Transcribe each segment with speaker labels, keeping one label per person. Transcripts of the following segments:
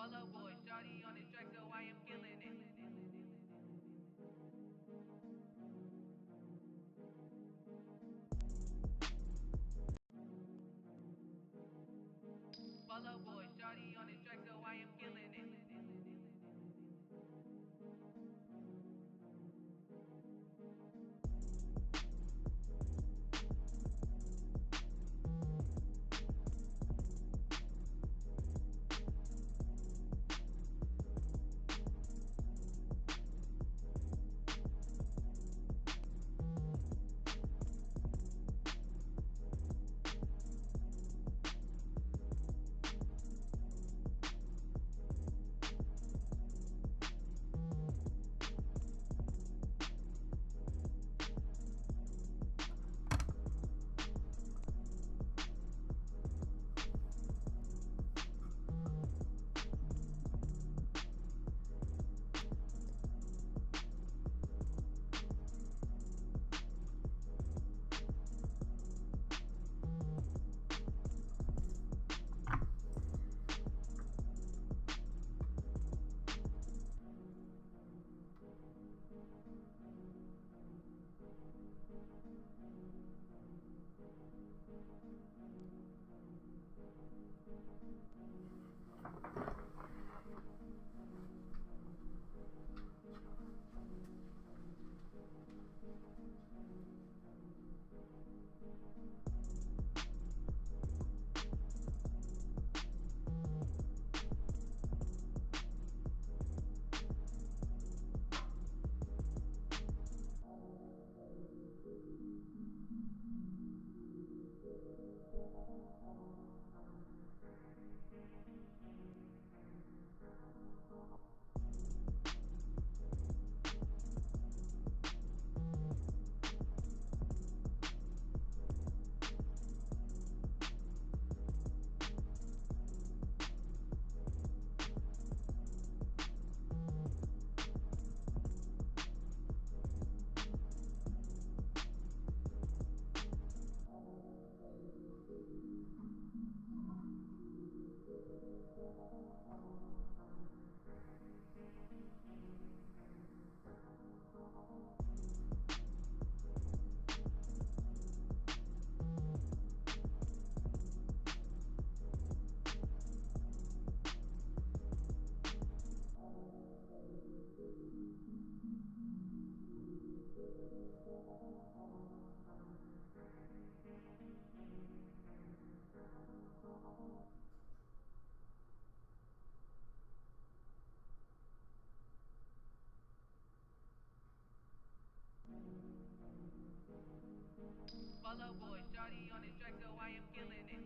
Speaker 1: Follow boy, shawty on this track, so I am killing it. Follow boy, shawty on this track, so I am killing it. Follow boy, shawty on this track, so I am killing it.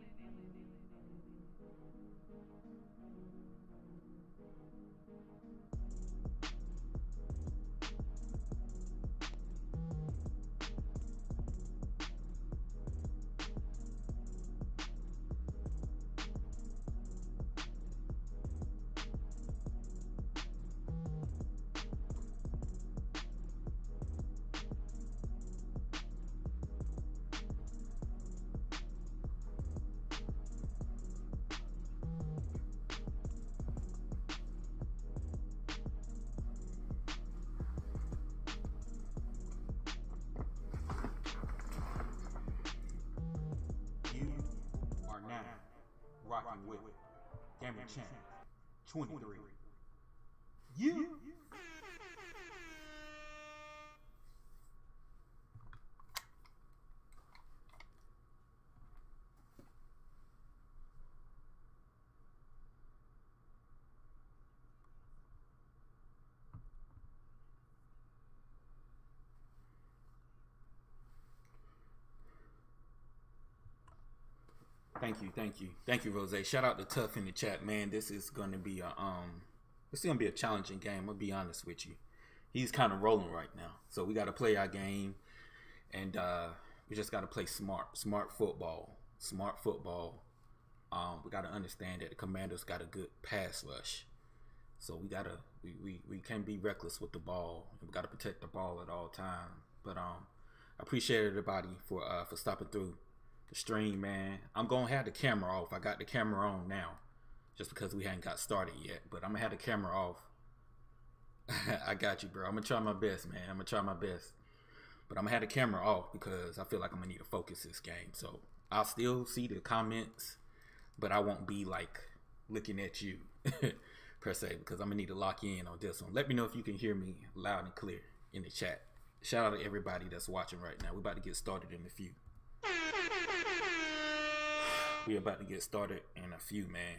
Speaker 2: You are now rocking with Gamer Champ 23. You. Thank you, Rose. Shout out to Tough in the chat, man. This is gonna be a challenging game. I'm gonna be honest with you. He's kind of rolling right now, so we got to play our game, and we just got to play smart football. We got to understand that the Commanders got a good pass rush, so we can't be reckless with the ball, and we got to protect the ball at all times. But I appreciate everybody for stopping through the stream, man. I'm gonna have the camera off. I got the camera on now, just because we hadn't got started yet. But I'm gonna have the camera off. I got you, bro. I'm gonna try my best, man. I'm gonna try my best. But I'm gonna have the camera off because I feel like I'm gonna need to focus this game. So I'll still see the comments, but I won't be like looking at you per se, because I'm gonna need to lock in on this one. Let me know if you can hear me loud and clear in the chat. Shout out to everybody that's watching right now. We're about to get started in a few. We're about to get started in a few, man.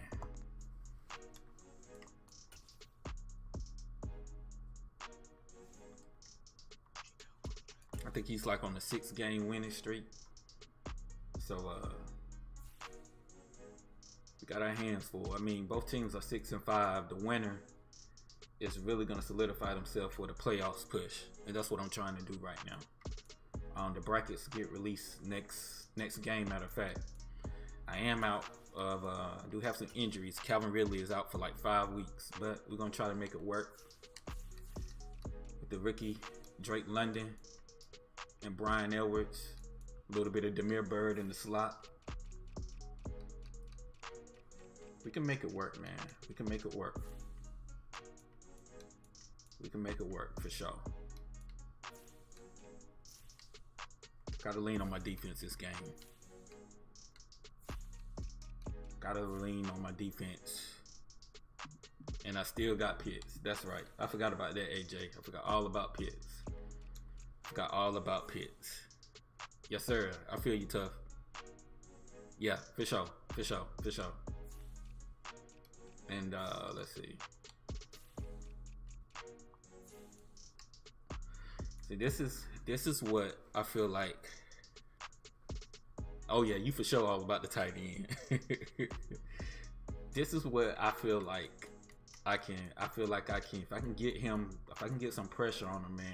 Speaker 2: I think he's like on the 6-game winning streak. So we got our hands full. I mean, both teams are 6-5. The winner is really gonna solidify themselves for the playoffs push, and that's what I'm trying to do right now. The brackets get released next game. Matter of fact, I am out of I do have some injuries. Calvin Ridley is out for like 5 weeks, but we're gonna try to make it work with the rookie Drake London and Brian Edwards, a little bit of Demir Bird in the slot. We can make it work, man. We can make it work. We can make it work for sure. Gotta lean on my defense this game. Gotta lean on my defense. And I still got Pitts. That's right. I forgot about that, AJ. I forgot all about Pitts. Forgot all about Pitts. Yes, sir. I feel you, tough. Yeah, for sure. For sure. For sure. And let's see. See, this is what I feel like. Oh yeah, you for sure all about the tight end. This is what I feel like I can. If I can get him, if I can get some pressure on him, man,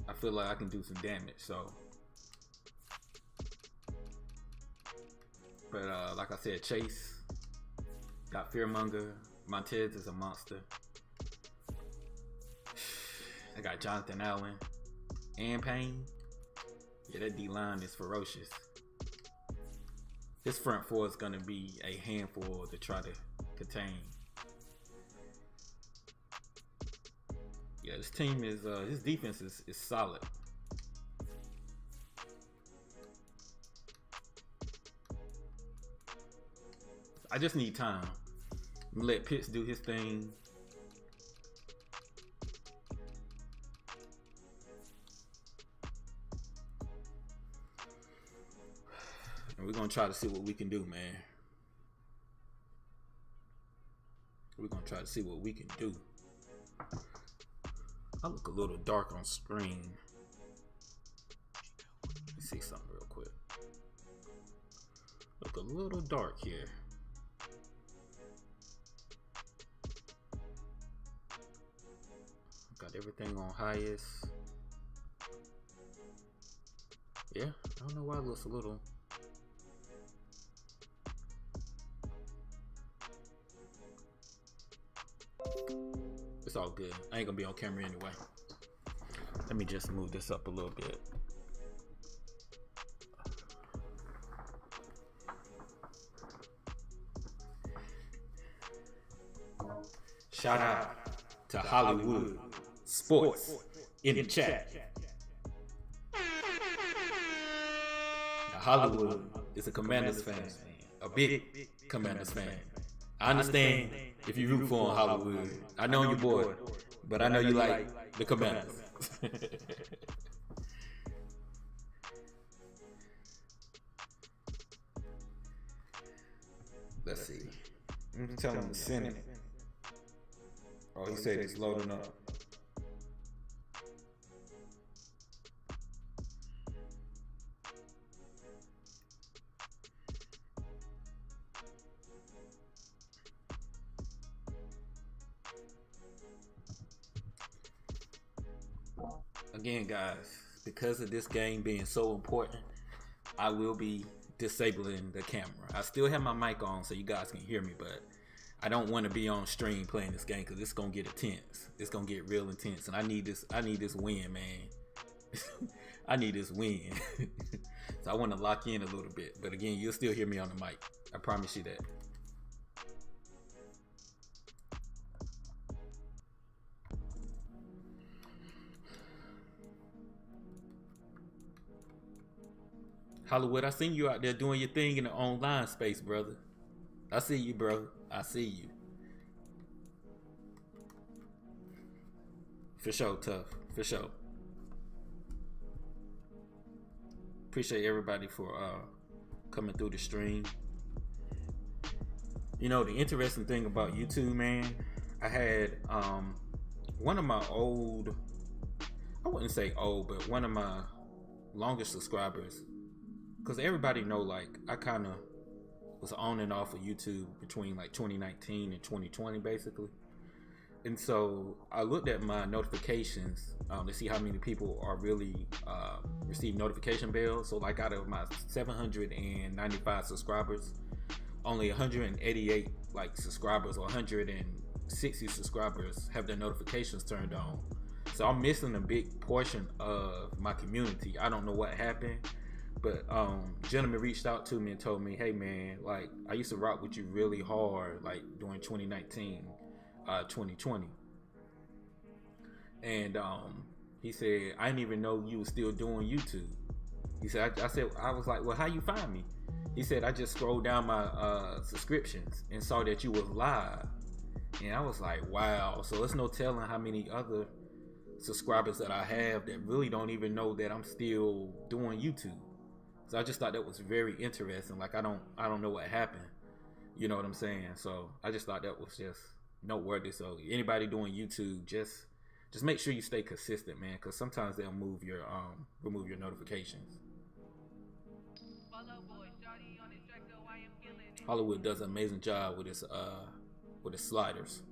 Speaker 2: I feel like I can do some damage. So, but like I said, Chase got Fearmonger. Montez is a monster. I got Jonathan Allen and Payne. Yeah, that D-line is ferocious. This front four is going to be a handful to try to contain. Yeah, this team is, his defense is solid. I just need time. I'm gonna let Pitts do his thing. And we're gonna try to see what we can do, man. We're gonna try to see what we can do. I look a little dark on screen. Let's see something real quick. Look a little dark here. Got everything on highest. Yeah, I don't know why it looks a little. It's all good. I ain't gonna be on camera anyway. Let me just move this up a little bit. Shout out to Hollywood Sports in the chat. Now, Hollywood is a Commanders fan, a big Commanders fan. I understand if you root for Hollywood. I know you're bored, but I know you like the Commanders. Let's see. I'm telling him to send it. Oh, he said it's loading up. Again, guys, because of this game being so important, I will be disabling the camera. I still have my mic on so you guys can hear me, but I don't want to be on stream playing this game because it's gonna get intense. It's gonna get real intense, and I need this win, man. I need this win. So I want to lock in a little bit, but again, you'll still hear me on the mic. I promise you that. Hollywood, I seen you out there doing your thing in the online space, brother. I see you, bro. I see you. For sure, tough. For sure. Appreciate everybody for coming through the stream. You know, the interesting thing about YouTube, man, I had one of my old, I wouldn't say old, but one of my longest subscribers, because everybody know, like, I kind of was on and off of YouTube between like 2019 and 2020 basically. And so I looked at my notifications to see how many people are really receive notification bells. So like out of my 795 subscribers, only 188 like subscribers or 160 subscribers have their notifications turned on. So I'm missing a big portion of my community. I don't know what happened, but gentleman reached out to me and told me, hey man, like I used to rock with you really hard like during 2019, 2020. And he said, I didn't even know you were still doing YouTube. He said, I was like, well, how you find me? He said, I just scrolled down my subscriptions and saw that you was live. And I was like, wow. So it's no telling how many other subscribers that I have that really don't even know that I'm still doing YouTube. So I just thought that was very interesting. Like I don't know what happened. You know what I'm saying? So I just thought that was just noteworthy. So anybody doing YouTube, just make sure you stay consistent, man, because sometimes they'll remove your notifications. Hollywood does an amazing job with his sliders.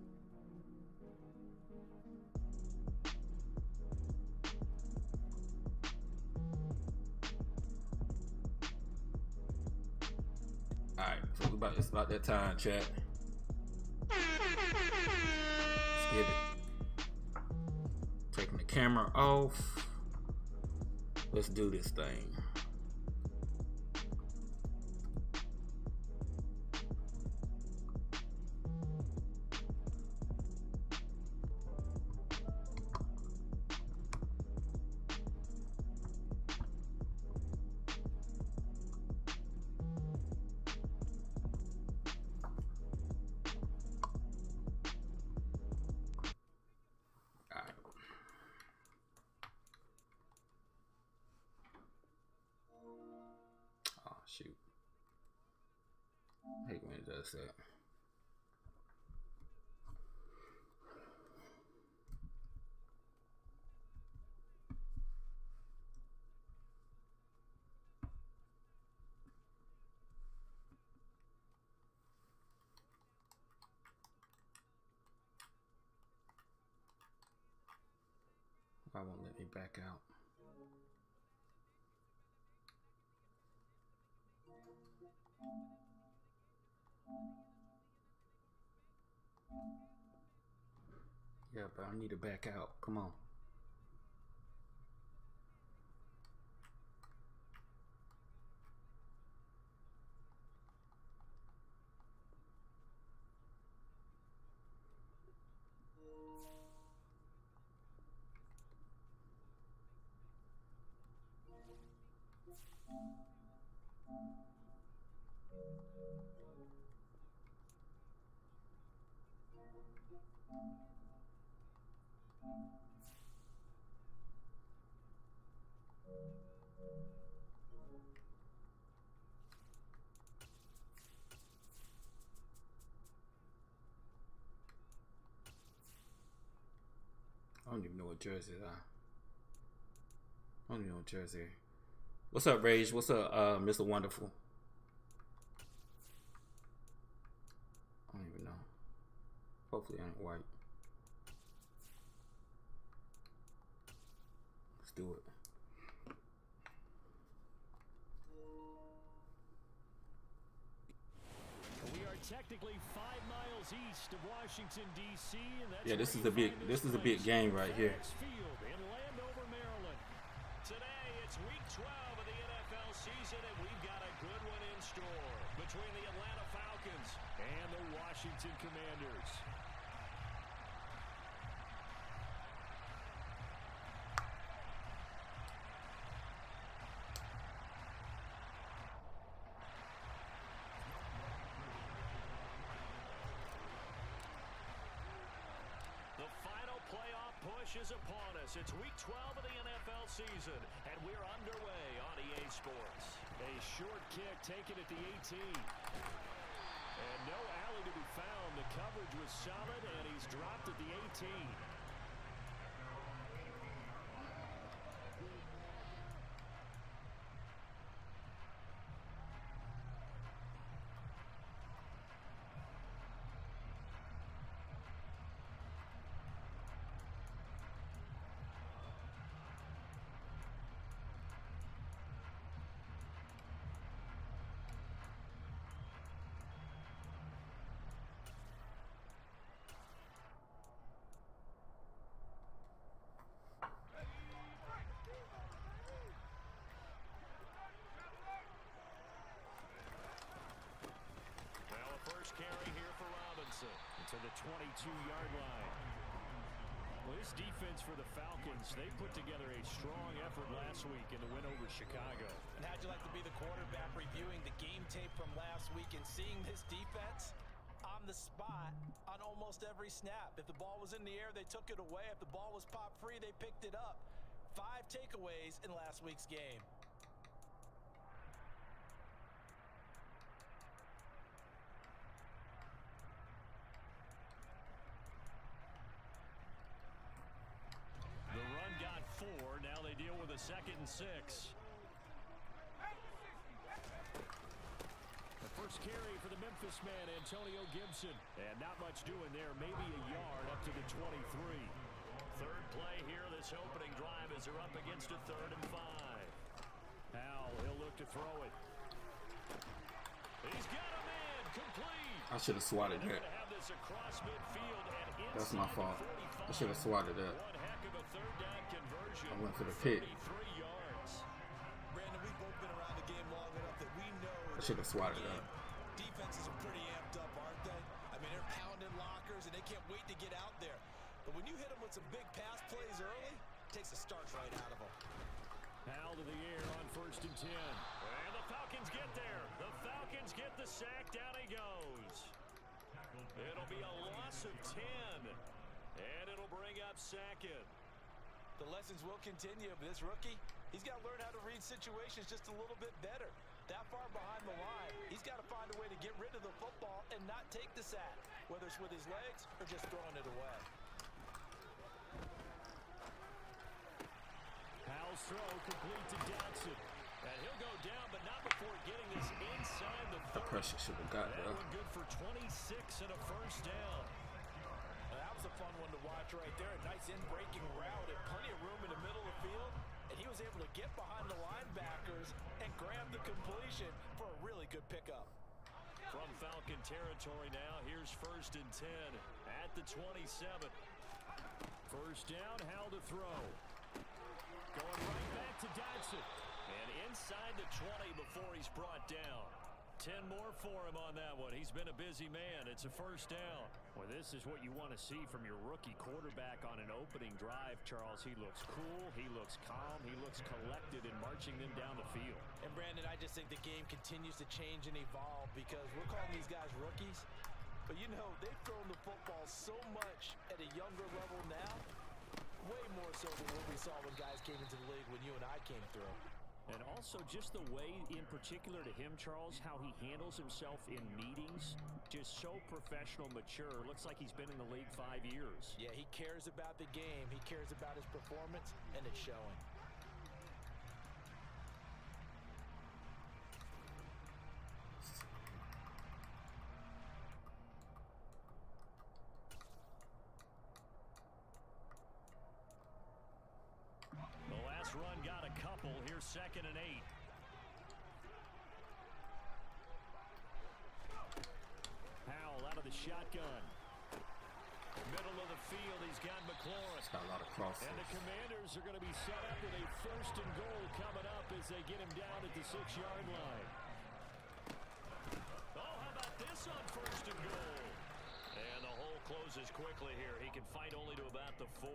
Speaker 2: Alright, so it's about that time, chat. Let's get it. Taking the camera off. Let's do this thing. Shoot. I hate when it does that. I won't let me back out. Yeah, but I need to back out. Come on. I don't even know what jersey I don't even know what jersey. What's up, Rage? What's up, Mr. Wonderful? I don't even know. Hopefully I ain't white. Let's do it.
Speaker 3: We are technically 5 miles east of Washington, D.C.
Speaker 2: Yeah, this is a big game right here.
Speaker 3: In Landover, Maryland. Today, it's week 12 of the NFL season, and we've got a good one in store between the Atlanta Falcons and the Washington Commanders. rush is upon us. It's week 12 of the NFL season, and we're underway on EA Sports. A short kick taken at the 18. And no alley to be found. The coverage was solid, and he's dropped at the 18. Carry here for Robinson to the 22-yard line. Well, this defense for the Falcons, they put together a strong effort last week in the win over Chicago.
Speaker 4: And how'd you like to be the quarterback reviewing the game tape from last week and seeing this defense on the spot on almost every snap? If the ball was in the air, they took it away. If the ball was pop free, they picked it up. 5 takeaways in last week's game.
Speaker 3: Now they deal with a 2nd and 6. The first carry for the Memphis man, Antonio Gibson. And not much doing there, maybe a yard up to the 23. Third play here, this opening drive as they're up against a 3rd and 5. Howell, he'll look to throw it. He's got a man, complete.
Speaker 2: I should have swatted that. That's my fault. I should have swatted that. I went for the pick.
Speaker 4: Brandon, we've both been around the game long enough that we know.
Speaker 2: I should have swatted that.
Speaker 4: Defenses are pretty amped up, aren't they? I mean, they're pounding lockers and they can't wait to get out there. But when you hit them with some big pass plays early, it takes the starch right out of them.
Speaker 3: Howell to the air on 1st and 10. And the Falcons get there. The Falcons get the sack. Down he goes. It'll be a loss of 10. And it'll bring up 2nd.
Speaker 4: The lessons will continue, but this rookie, he's got to learn how to read situations just a little bit better. That far behind the line, he's got to find a way to get rid of the football and not take the sack, whether it's with his legs or just throwing it away.
Speaker 3: Howell's throw complete to Dodson. And he'll go down, but not before getting this inside the 30.
Speaker 2: The pressure should have got
Speaker 3: that
Speaker 2: there.
Speaker 3: one good for 26 and a first down.
Speaker 4: That was a fun one to watch right there. A nice in-breaking route and plenty of room in the middle of the field. And he was able to get behind the linebackers and grab the completion for a really good pickup.
Speaker 3: From Falcon territory now, here's 1st and 10 at the 27. First down, Howell to throw. Going right back to Dodson. And inside the 20 before he's brought down. 10 more for him on that one. He's been a busy man. It's a first down. Well, this is what you want to see from your rookie quarterback on an opening drive, Charles. He looks cool. He looks calm. He looks collected in marching them down the field.
Speaker 4: And, Brandon, I just think the game continues to change and evolve because we're calling these guys rookies. But, you know, they've thrown the football so much at a younger level now, way more so than what we saw when guys came into the league when you and I came through.
Speaker 3: And also just the way, in particular to him, Charles, how he handles himself in meetings, just so professional, mature. Looks like he's been in the league 5 years.
Speaker 4: Yeah, he cares about the game. He cares about his performance, and it's showing.
Speaker 3: Run got a couple. Here's 2nd and 8. Howell out of the shotgun. Middle of the field, he's got McLaurin.
Speaker 2: It's got a lot of crosses.
Speaker 3: And the Commanders are going to be set up with a 1st and goal coming up as they get him down at the 6-yard line. Oh, how about this on 1st and goal? And the hole closes quickly here. He can fight only to about the 4.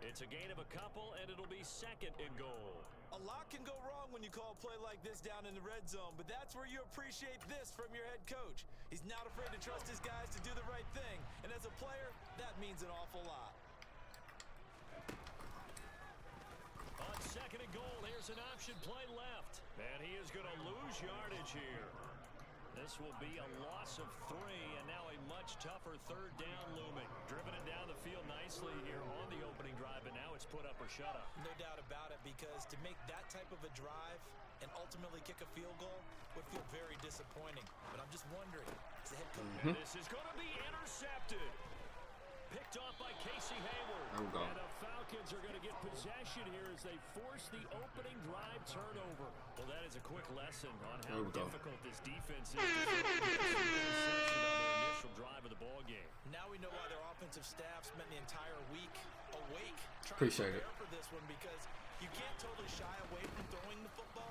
Speaker 3: It's a gain of a couple, and it'll be 2nd and goal.
Speaker 4: A lot can go wrong when you call a play like this down in the red zone, but that's where you appreciate this from your head coach. He's not afraid to trust his guys to do the right thing, and as a player, that means an awful lot.
Speaker 3: On second and goal, here's an option play left. And he is going to lose yardage here. This will be a loss of 3, and now a much tougher third down looming. Driven it down the field nicely here on the opening drive, but now it's put up or shut up.
Speaker 4: No doubt about it, because to make that type of a drive and ultimately kick a field goal would feel very disappointing. But I'm just wondering, as the head coach,
Speaker 3: and this is going to be intercepted. Picked off by Casey Hayward.
Speaker 2: There we go.
Speaker 3: And the Falcons are going to get possession here as they force the opening drive turnover. Well, that is a quick lesson on how difficult this defense is to interception on their initial drive of the ball game.
Speaker 4: Now we know why their offensive staff spent the entire week awake trying
Speaker 2: Appreciate
Speaker 4: to
Speaker 2: it.
Speaker 4: prepare for this one, because you can't totally shy away from throwing the football,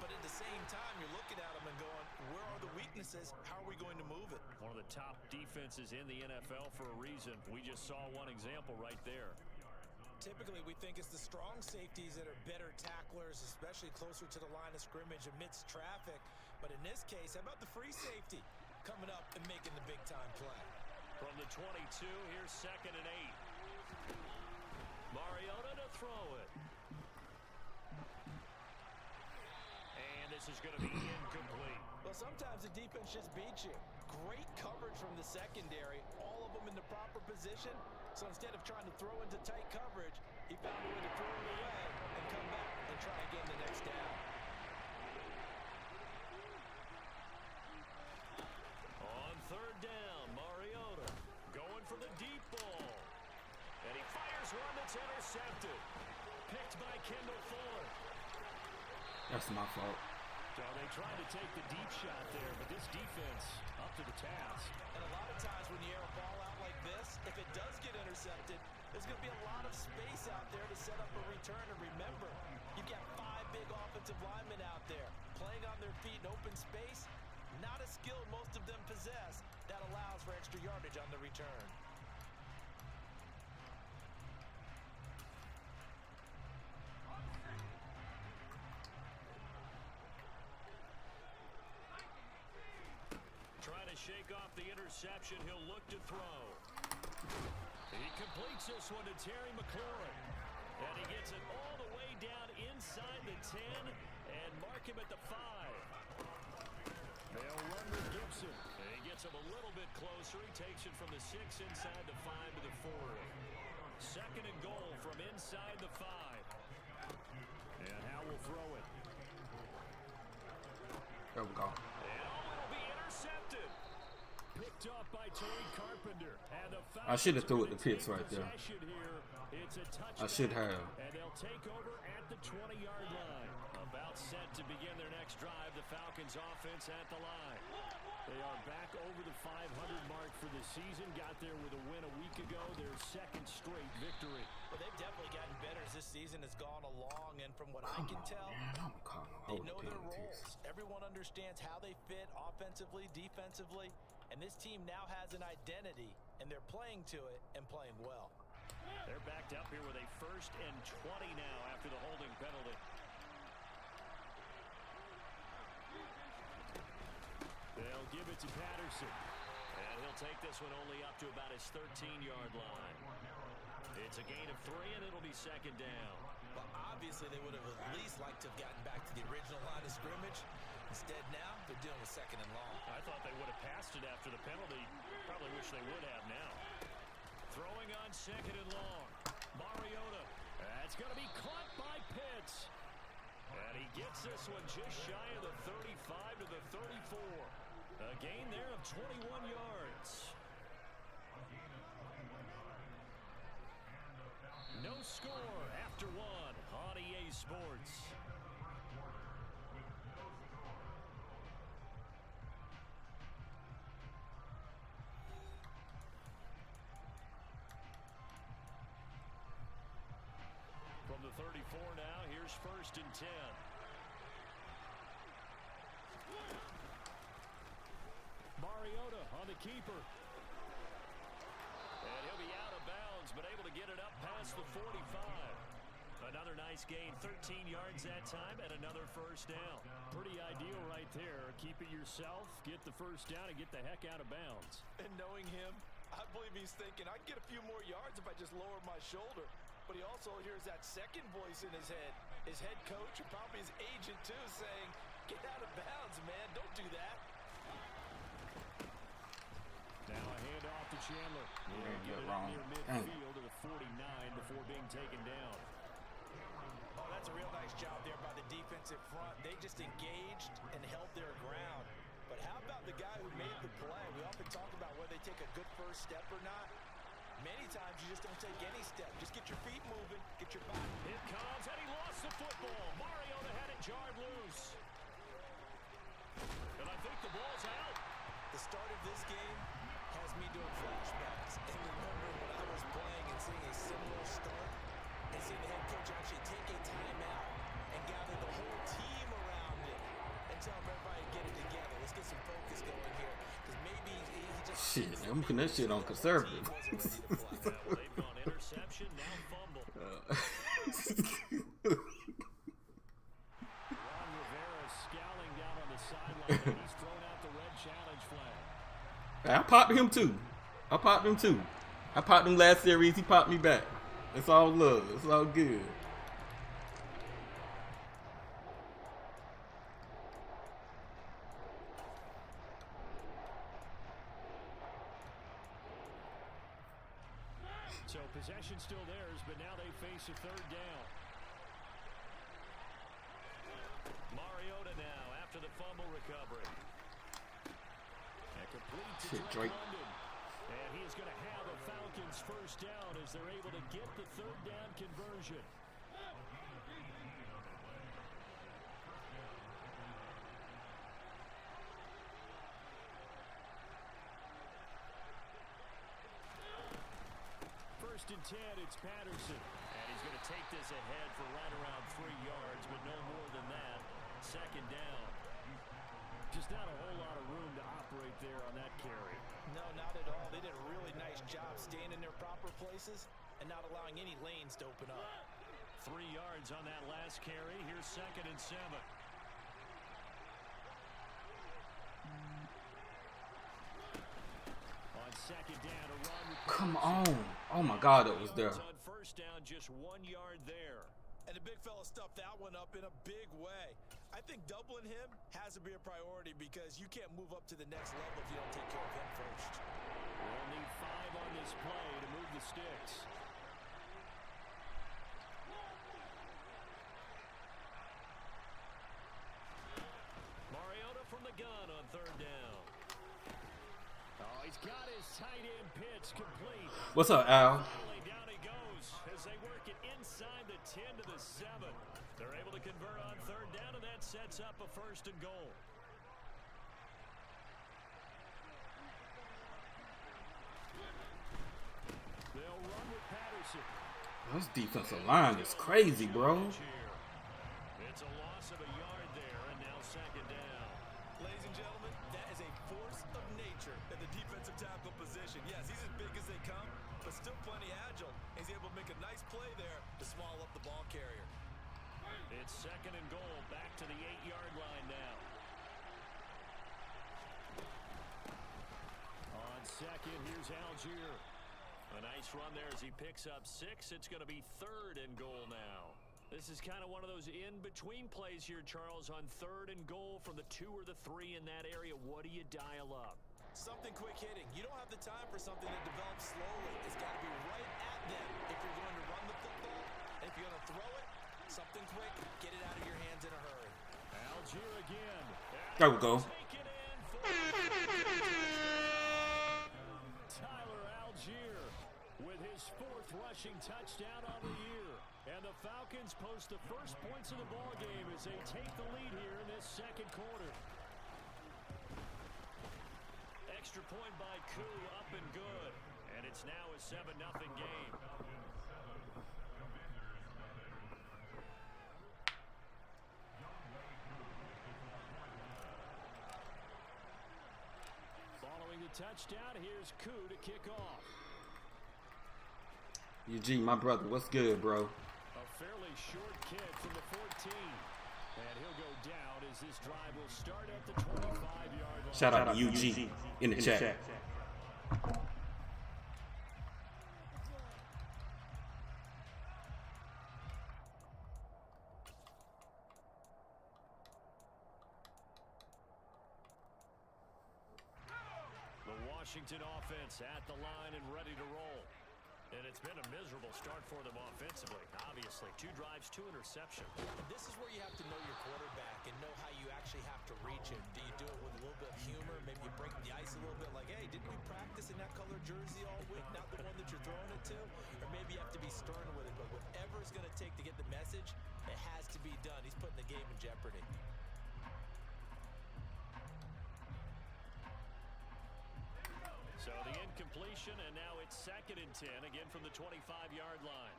Speaker 4: but at the same time you're looking at them and going, where are the weaknesses? How are we going to move it?
Speaker 3: One of the top defenses in the NFL for a reason. We just saw one example right there.
Speaker 4: Typically, we think it's the strong safeties that are better tacklers, especially closer to the line of scrimmage amidst traffic. But in this case, how about the free safety coming up and making the big-time play?
Speaker 3: From the 22, here's second and 8. Mariota to throw it. And this is going to be incomplete.
Speaker 4: Well, sometimes the defense just beats you. Great coverage from the secondary, all of them in the proper position. So instead of trying to throw into tight coverage, he found a way to throw it away and come back and try again the next down.
Speaker 3: On third down, Mariota going for the deep ball. And he fires one that's intercepted. Picked by Kendall Fuller.
Speaker 2: That's my fault.
Speaker 3: So they tried to take the deep shot there, but this defense up to the task.
Speaker 4: And a lot of times when you air a ball out like this, if it does get intercepted, there's going to be a lot of space out there to set up a return. And remember, you've got 5 big offensive linemen out there playing on their feet in open space. Not a skill most of them possess that allows for extra yardage on the return.
Speaker 3: Trying to shake off the interception, he'll look to throw. He completes this one to Terry McLaurin. And he gets it all the way down inside the 10 and mark him at the 5. They'll run with Gibson. And he gets him a little bit closer. He takes it from the 6 inside the 5 to the 4. Second and goal from inside the 5. And Howe will throw it.
Speaker 2: There we go.
Speaker 3: Picked off by Tariq Carpenter. And the
Speaker 2: I should have threw it the pits right there.
Speaker 3: It's a
Speaker 2: I should have.
Speaker 3: And they'll take over at the 20-yard line. About set to begin their next drive. The Falcons offense at the line. They are back over the 500 mark for the season. Got there with a win a week ago. Their second straight victory.
Speaker 4: Well, they've definitely gotten better as this season has gone along. And from what I can tell, they know their roles. Everyone understands how they fit offensively, defensively. And this team now has an identity, and they're playing to it and playing well.
Speaker 3: They're backed up here with a 1st and 20 now after the holding penalty. They'll give it to Patterson. And he'll take this one only up to about his 13-yard line. It's a gain of 3, and it'll be second down.
Speaker 4: But obviously they would have at least liked to have gotten back to the original line of scrimmage. Instead now, they're dealing with second and long.
Speaker 3: I thought they would have passed it after the penalty. Probably wish they would have now. Throwing on second and long. Mariota. That's going to be caught by Pitts. And he gets this one just shy of the 35 to the 34. A gain there of 21 yards. No score after 1 on EA Sports. From the 34 now, here's 1st and 10. Mariota on the keeper. And he'll be out of bounds, but able to get it up past the 45. Another nice gain, 13 yards that time, and another 1st down. Pretty ideal right there. Keep it yourself, get the 1st down, and get the heck out of bounds.
Speaker 4: And knowing him, I believe he's thinking, I can get a few more yards if I just lower my shoulder. but he also hears that second voice in his head. His head coach and probably his agent too saying, get out of bounds, man. Don't do that.
Speaker 3: Now a handoff to Chandler. He'll get it
Speaker 2: wrong.
Speaker 3: near midfield to the 49 before being taken down.
Speaker 4: Oh, that's a real nice job there by the defensive front. They just engaged and held their ground. But how about the guy who made the play? We often talk about whether they take a good first step or not. Many times you just don't take any step. Just get your feet moving, get your body.
Speaker 3: Here comes, and he lost the football. Mariota had it jarred loose. And I think the ball's out.
Speaker 4: The start of this game has me doing flashbacks. And remember when I was playing and seeing a similar start and seeing the head coach actually take a timeout and gather the whole team around it and tell everybody to get it together. Let's get some focus going here. Because maybe he just...
Speaker 2: Shit, I'm putting that shit on conservative.
Speaker 3: Well, they've gone interception, now fumble. Ron Rivera scowling down on the sideline. He's thrown out the red challenge flag.
Speaker 2: I popped him too. I popped him last series. He popped me back. It's all love. It's all good.
Speaker 3: So possession still theirs, but now they face a third down. Mariota now after the fumble recovery. And complete to
Speaker 2: Shit, Drake.
Speaker 3: London. And he is going to have a Falcons first down as they're able to get the third down conversion. First and 10, it's Patterson. And he's going to take this ahead for right around 3 yards, but no more than that. Second down. Just not a whole lot of room to operate there on that carry.
Speaker 4: No, not at all. They did a really nice job staying in their proper places and not allowing any lanes to open up.
Speaker 3: 3 yards on that last carry. Here's second and 7. On second down, a run.
Speaker 2: Come on. Oh my God, that was there.
Speaker 3: On first down, just 1 yard there.
Speaker 4: And the big fella stuffed that one up in a big way. I think doubling him has to be a priority because you can't move up to the next level if you don't take care of him first.
Speaker 3: We'll need 5 on this play to move the sticks. Mariota from the gun on third down. Oh, he's got his tight end pitch complete.
Speaker 2: What's up, Al?
Speaker 3: Finally down he goes as they work it inside the 10 to the 7. They're able to convert on third down, and that sets up a first and goal. They'll run with Patterson.
Speaker 2: This defensive line is crazy, bro.
Speaker 3: It's a loss of a yard there, and now second down.
Speaker 4: Ladies and gentlemen, that is a force of nature at the defensive tackle position. Yes, he's as big as they come, but still plenty agile. He's able to make a nice play there to swallow up the ball carrier.
Speaker 3: It's second and goal, back to the 8-yard line now. On second, here's Algier. A nice run there as he picks up 6. It's going to be third and goal now. This is kind of one of those in-between plays here, Charles, on third and goal from the 2 or the 3 in that area. What do you dial up?
Speaker 4: Something quick hitting. You don't have the time for something that develops slowly. It's got to be right at them if you're going to run the football. And if you're going to throw it, something quick, get it out of your hands in a hurry.
Speaker 3: Algier again.
Speaker 2: There we go.
Speaker 3: Tyler Algier with his 4th rushing touchdown on the year. And the Falcons post the first points of the ball game as they take the lead here in this second quarter. Extra point by Koo, up and good. And it's now a 7-0 game. Following the touchdown, here's Koo to kick off.
Speaker 2: Eugene, my brother, what's good, bro?
Speaker 3: A fairly short kick from the 14. And he'll go down as this drive will start at the 25-yard line.
Speaker 2: Shout out to Eugene in the chat.
Speaker 3: Washington offense at the line and ready to roll. And it's been a miserable start for them offensively. Obviously, 2 drives, 2 interceptions.
Speaker 4: And this is where you have to know your quarterback and know how you actually have to reach him. Do you do it with a little bit of humor? Maybe you break the ice a little bit like, hey, didn't we practice in that color jersey all week? Not the one that you're throwing it to? Or maybe you have to be stern with it. But whatever it's going to take to get the message, it has to be done. He's putting the game in jeopardy.
Speaker 3: So the incompletion, and now it's 2nd and 10, again from the 25-yard line.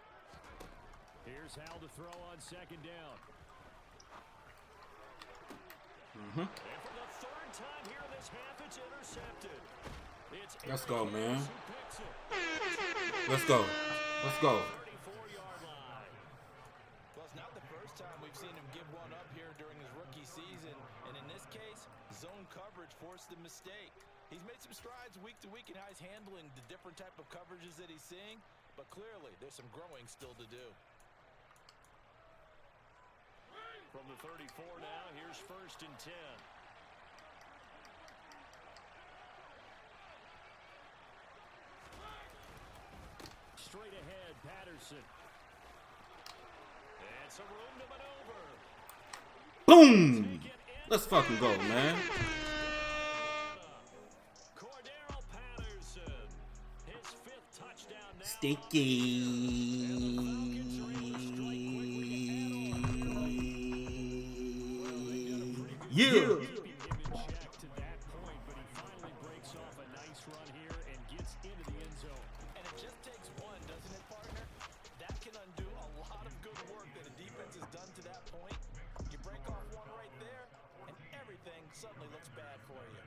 Speaker 3: Here's Hal to throw on 2nd down. And for the 3rd time here this half, it's intercepted.
Speaker 2: Let's go, man. Let's go. Let's go.
Speaker 3: 34-yard line.
Speaker 4: Well, it's not the first time we've seen him give one up here during his rookie season. And in this case, zone coverage forced the mistake. He's made some strides week to week in how he's handling the different type of coverages that he's seeing, but clearly there's some growing still to do.
Speaker 3: From the 34 now, here's 1st and 10. Straight ahead, Patterson. And some room to maneuver.
Speaker 2: Boom! Let's fucking go, man. Sticky. Yeah.
Speaker 4: And it just takes one, doesn't it, partner? That can undo a lot of good work that a defense has done to that point. You break off one right there, and everything suddenly looks bad for you.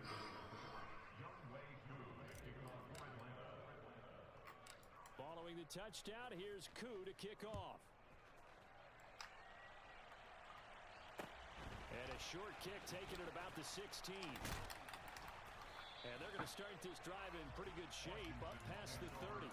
Speaker 3: Following the touchdown, here's Koo to kick off. And a short kick taken at about the 16. And they're going to start this drive in pretty good shape up past the 30.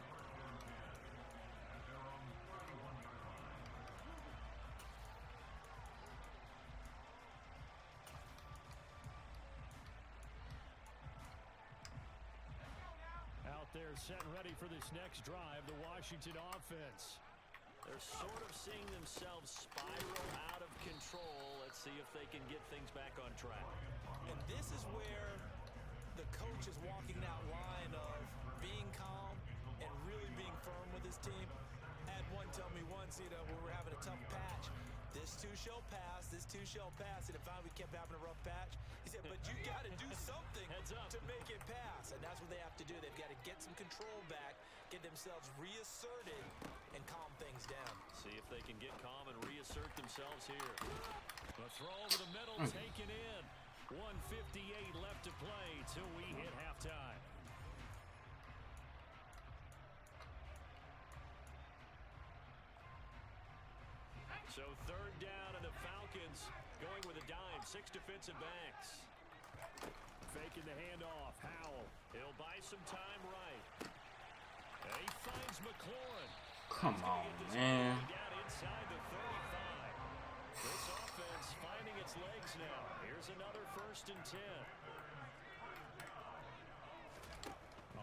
Speaker 3: Out there set and ready for this next drive, the Washington offense. They're sort of seeing themselves spiral out of control. Let's see if they can get things back on track.
Speaker 4: And this is where the coach is walking that line of being calm and really being firm with his team. I had one tell me once, when we were having a tough patch, this too shall pass, this too shall pass. And if we kept having a rough patch, he said, but you got to do something to make it pass. And that's what they have to do. They've got to get some control back, get themselves reasserted, and calm things down.
Speaker 3: See if they can get calm and reassert themselves here. A throw over the middle, taken in. 1:58 left to play till we hit halftime. So 3rd down, and the Falcons going with a dime. 6 defensive backs. Faking the handoff. Howell. He'll buy some time right. And he finds McLaurin.
Speaker 2: Come on, man.
Speaker 3: Down inside the 35. This offense finding its legs now. Here's another 1st and 10.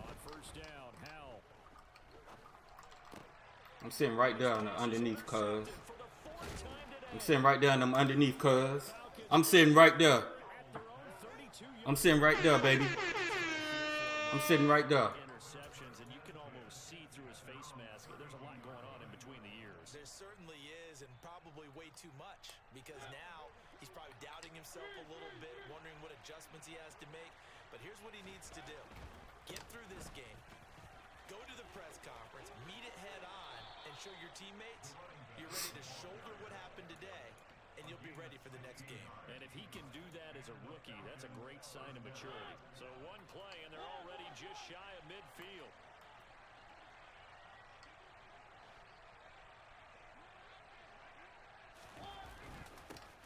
Speaker 3: On 1st down, Howell.
Speaker 2: I'm sitting right there on the underneath, cuz. I'm sitting right there on them underneath, cuz. I'm sitting right there. I'm sitting right there, baby. I'm sitting right there.
Speaker 3: Interceptions, and you can almost see through his face mask. There's a lot going on in between the ears.
Speaker 4: There certainly is, and probably way too much, because now he's probably doubting himself a little bit, wondering what adjustments he has to make. But here's what he needs to do. Get through this game. Go to the press conference, meet it head on, and show your teammates you're ready to shoulder what happened today, and you'll be ready for the next game.
Speaker 3: And if he can do that as a rookie, that's a great sign of maturity. So one play, and they're already just shy of midfield.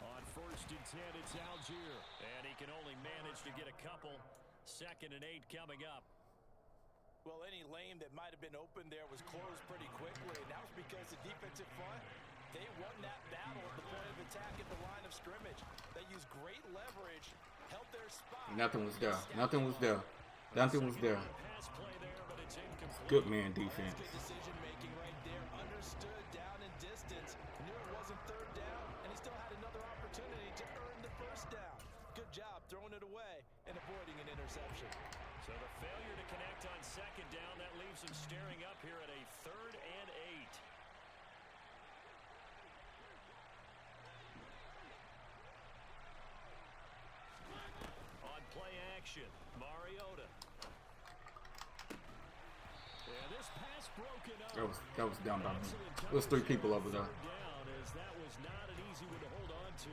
Speaker 3: On 1st and 10, it's Algier. And he can only manage to get a couple. 2nd and 8 coming up.
Speaker 4: Well, any lane that might have been open there was closed pretty quickly, and that was because the defensive front, they won that battle at the point of attack at the line of scrimmage. They used great leverage, held their spot.
Speaker 2: Nothing was there. Nothing was there. Duncan was there.
Speaker 3: Pass play there, but it's incomplete.
Speaker 2: Good man defense.
Speaker 4: Good decision making right there. Understood down and distance. Knew it wasn't third down, and he still had another opportunity to earn the first down. Good job throwing it away and avoiding an interception.
Speaker 3: So the failure to connect on second down, that leaves him staring up here at a 3rd and 8. On play action, Mariota. And this pass broken up.
Speaker 2: That was down by me. There was 3 people over there.
Speaker 3: Down, as that was not an easy one to hold on to.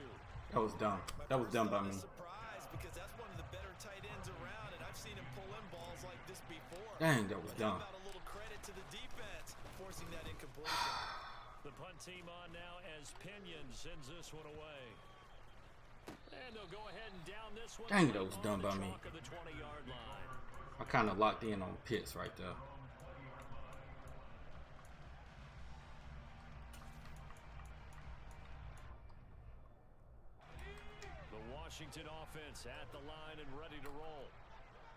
Speaker 2: That was dumb. That was done by me.
Speaker 4: Surprise, because that's one of the better tight ends around, and I've seen him pull in balls like this before.
Speaker 2: Dang, that was
Speaker 4: But how
Speaker 2: dumb.
Speaker 4: about a little credit to the defense forcing that incompletion?
Speaker 3: The punt team on now as Pinion sends this one away. And they'll go ahead and down this one.
Speaker 2: Dang, that was done
Speaker 3: on the
Speaker 2: by me.
Speaker 3: chalk of the 20-yard line.
Speaker 2: I kind of locked in on Pitts right there.
Speaker 3: The Washington offense at the line and ready to roll.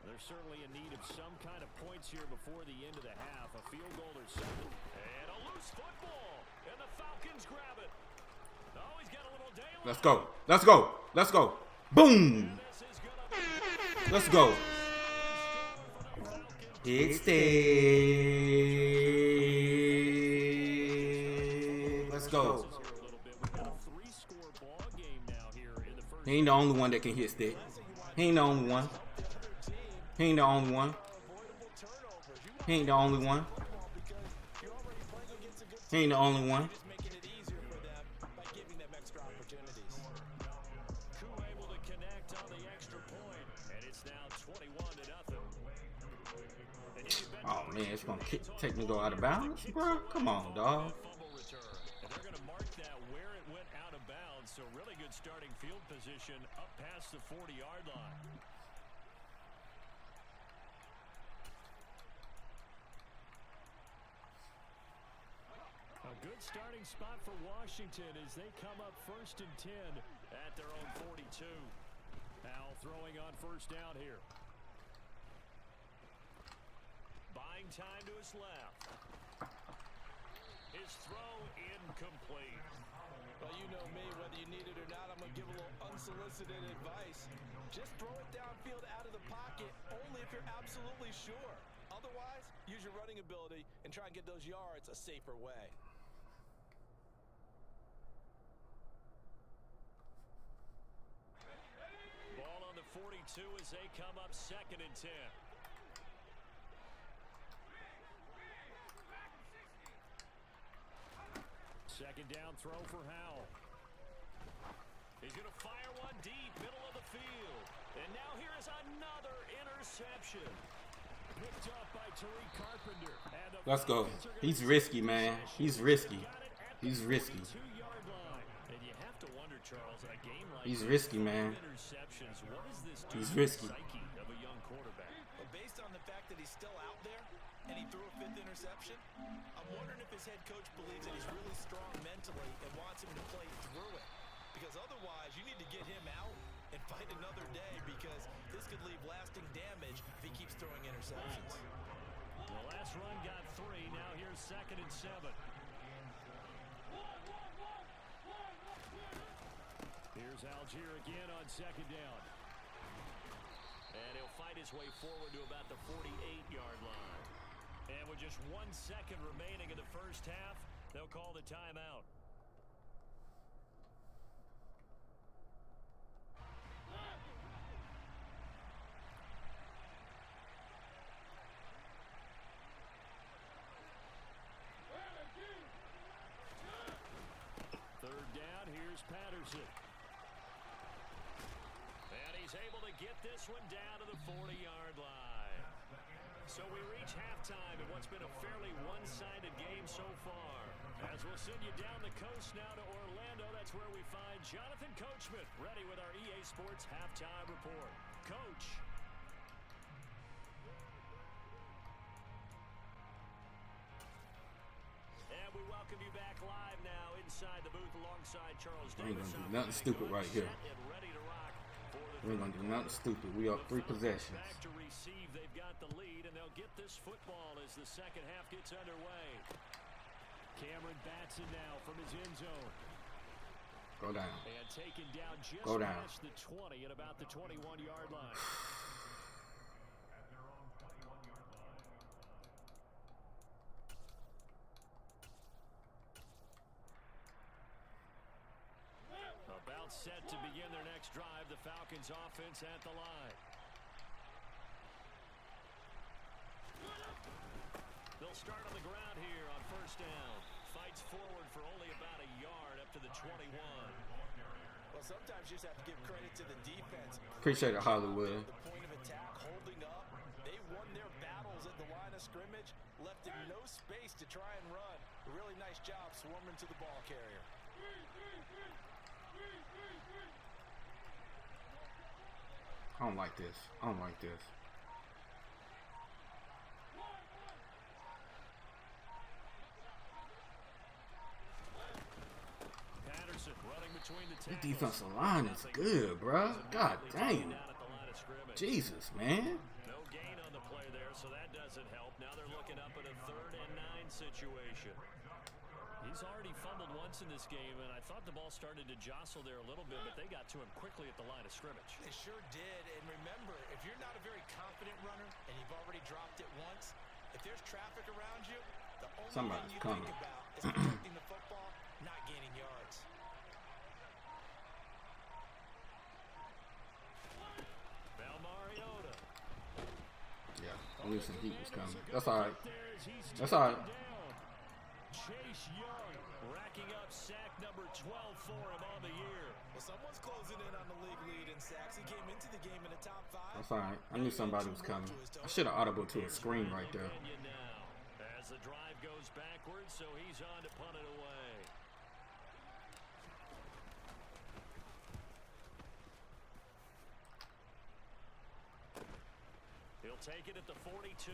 Speaker 3: There's certainly a need of some kind of points here before the end of the half. A field goal or something. And a loose football. And the Falcons grab it. Oh, he's got a little daylight.
Speaker 2: Let's go. Let's go. Let's go. Boom.
Speaker 3: This is gonna be
Speaker 2: Let's go.
Speaker 3: for the Falcons.
Speaker 2: It's Steve. Let's go.
Speaker 3: Here a little bit. We've got a 3-score ball game now here in the first.
Speaker 2: He ain't the only one that can hit stick. He ain't the only one. He ain't the only one. He ain't the only one. He ain't the only one.
Speaker 4: Just making it easier for them by giving them extra opportunities.
Speaker 3: Koo able to connect on the extra point, and it's now 21-0. And you bet
Speaker 2: Oh man, it's gonna take me to go out of bounds, bro. Come on, dog.
Speaker 3: fumble return. And they're going to mark that where it went out of bounds. So really good starting field position up past the 40-yard line. A good starting spot for Washington as they come up 1st and 10 at their own 42. Powell throwing on first down here. Buying time to his left. His throw incomplete.
Speaker 4: Well, you know me, whether you need it or not, I'm going to give a little unsolicited advice. Just throw it downfield out of the pocket, only if you're absolutely sure. Otherwise, use your running ability and try and get those yards a safer way.
Speaker 3: Ball on the 42 as they come up 2nd and 10. Second down throw for Howell. He's going to fire one deep, middle of the field. And now here is another interception. Picked up by Tariq Carpenter. And the
Speaker 2: Let's go.
Speaker 3: Falcons are gonna
Speaker 2: He's
Speaker 3: take
Speaker 2: risky, man.
Speaker 3: possession.
Speaker 2: He's risky.
Speaker 3: Got it at the
Speaker 2: He's risky.
Speaker 3: 42-yard line. And you have to wonder, Charles, in a game like
Speaker 2: He's
Speaker 3: this,
Speaker 2: risky, man.
Speaker 3: interceptions, what is this
Speaker 2: He's
Speaker 3: doing to the
Speaker 2: risky.
Speaker 3: psyche of a young quarterback?
Speaker 4: But based on the fact that he's still out there and he threw a 5th interception, I'm wondering if his head coach believes that he's really strong mentally and wants him to play through it. Because otherwise, you need to get him out and fight another day, because this could leave lasting damage if he keeps throwing interceptions.
Speaker 3: The last run got 3. Now here's 2nd and 7. Here's Algier again on 2nd down. And he'll fight his way forward to about the 48-yard line. And with just 1 second remaining in the first half, they'll call the timeout. Third down, here's Patterson. And he's able to get this one down to the 40-yard line. So we reach halftime in what's been a fairly one-sided game so far. As we'll send you down the coast now to Orlando, that's where we find Jonathan Coachman ready with our EA Sports Halftime Report. Coach. And we welcome you back live now inside the booth alongside Charles
Speaker 2: I ain't
Speaker 3: Davis.
Speaker 2: gonna do nothing stupid right here.
Speaker 3: Set and ready to rock for the
Speaker 2: We ain't gonna do nothing stupid. We up 3 possessions.
Speaker 3: Back to receive. They've got the lead, and they'll get this football as the second half gets underway. Cameron Batson now from his end zone.
Speaker 2: Go down.
Speaker 3: And taken down just
Speaker 2: Go down.
Speaker 3: past the 20 at about the 21-yard line. About set to begin their next drive. The Falcons offense at the line. They'll start on the ground here on first down. Fights forward for only about a yard up to the 21.
Speaker 4: Well, sometimes you just have to give credit to the defense.
Speaker 2: Appreciate it, Hollywood.
Speaker 4: The point of attack, holding up. They won their battles at the line of scrimmage, left him no space to try and run. A really nice job swarming to the ball carrier.
Speaker 2: I don't like this. I don't like this.
Speaker 3: Patterson running between the
Speaker 2: This
Speaker 3: tackles.
Speaker 2: defensive line is good, bruh. God damn.
Speaker 3: Down at the line of scrimmage.
Speaker 2: Jesus, man.
Speaker 3: No gain on the play there, so that doesn't help. Now they're looking up at a 3rd and 9 situation. He's already fumbled once in this game, and I thought the ball started to jostle there a little bit, but they got to him quickly at the line of scrimmage.
Speaker 4: They sure did. And remember, if you're not a very confident runner and you've already dropped it once, if there's traffic around you, the only
Speaker 2: Somebody's
Speaker 4: thing you
Speaker 2: coming.
Speaker 4: think about is protecting the football, not gaining yards.
Speaker 3: Val Mariota.
Speaker 2: Yeah, I knew some heat was coming. That's all right. That's all right.
Speaker 3: Chase Young racking up sack number 12 for him on the year.
Speaker 4: Well, someone's closing in on the league lead in sacks. He came into the game in the top 5.
Speaker 2: That's all right. I knew somebody was coming. I should have audible to a screen right there.
Speaker 3: Now, as the drive goes backwards, so he's on to punt it away. He'll take it at the 42.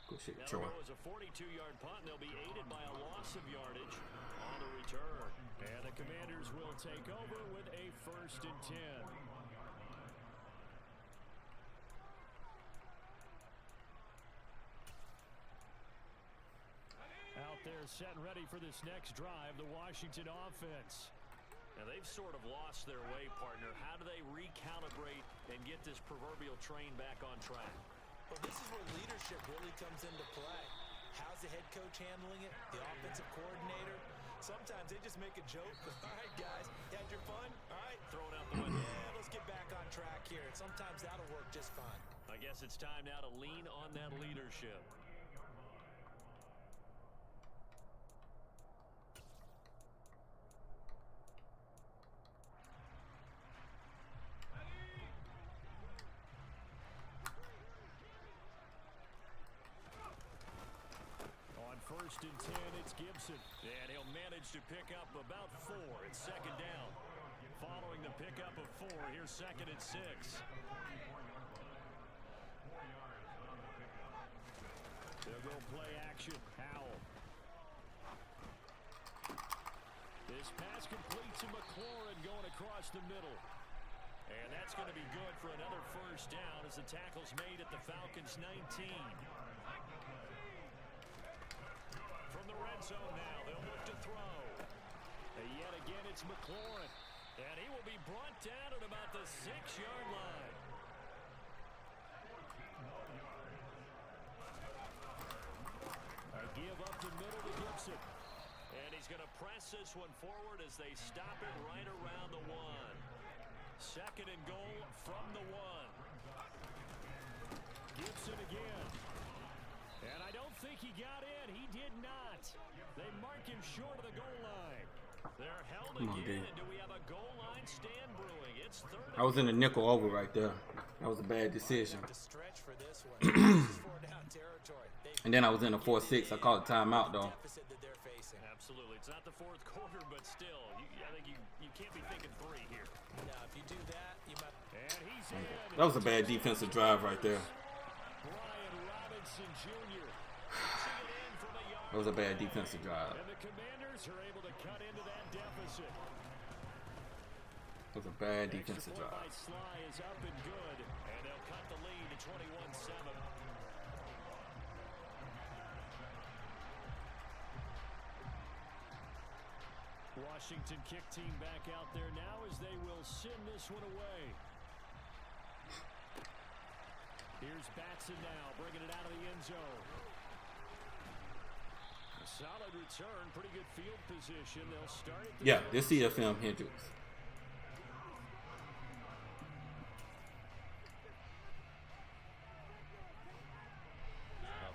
Speaker 2: Good shit,
Speaker 3: Now
Speaker 2: Troy.
Speaker 3: it was a 42-yard punt, and they'll be aided by a loss of yardage on the return. And the Commanders will take over with a 1st and 10. Out there set and ready for this next drive, the Washington offense. Now they've sort of lost their way, partner. How do they recalibrate and get this proverbial train back on track?
Speaker 4: Well, this is where leadership really comes into play. How's the head coach handling it? The offensive coordinator? Sometimes they just make a joke. All right, guys, you had your fun? All right, throw it out the window. Yeah, let's get back on track here. And sometimes that'll work just fine.
Speaker 3: I guess it's time now to lean on that leadership. First and 10, it's Gibson. And he'll manage to pick up about 4. It's 2nd down. Following the pickup of 4, here's 2nd and 6. They'll go play action. Howell. This pass complete to McLaurin going across the middle. And that's going to be good for another 1st down as the tackle's made at the Falcons' 19. From the red zone now, they'll look to throw. And yet again, it's McLaurin. And he will be brought down at about the 6-yard line. A give up the middle to Gibson. And he's going to press this one forward as they stop it right around the 1. 2nd and goal from the 1. Gibson again. And I don't think he got in. He did not. They mark him short of the goal line. They're held again. And do we have a goal line stand brewing? It's 3rd.
Speaker 2: I was in the nickel over right there. That was a bad decision.
Speaker 4: To stretch for this one. This is 4 down territory.
Speaker 2: And then I was in the 4-6. I called a timeout though.
Speaker 4: Deficit that they're facing.
Speaker 3: Absolutely. It's not the 4th quarter, but still, I think you can't be thinking 3 here.
Speaker 4: Now, if you do that, you might.
Speaker 3: And he's in.
Speaker 2: That was a bad defensive drive right there.
Speaker 3: Brian Robinson Jr.
Speaker 2: That was a bad defensive drive.
Speaker 3: And the Commanders are able to cut into that deficit.
Speaker 2: That was a bad defensive
Speaker 3: Extra point
Speaker 2: drive.
Speaker 3: by Sly is up and good, and they'll cut the lead to 21-7. Washington kick team back out there now as they will send this one away. Here's Batson now, bringing it out of the end zone. A solid return, pretty good field position. They'll start at the
Speaker 2: Yeah, this CFM Hendricks.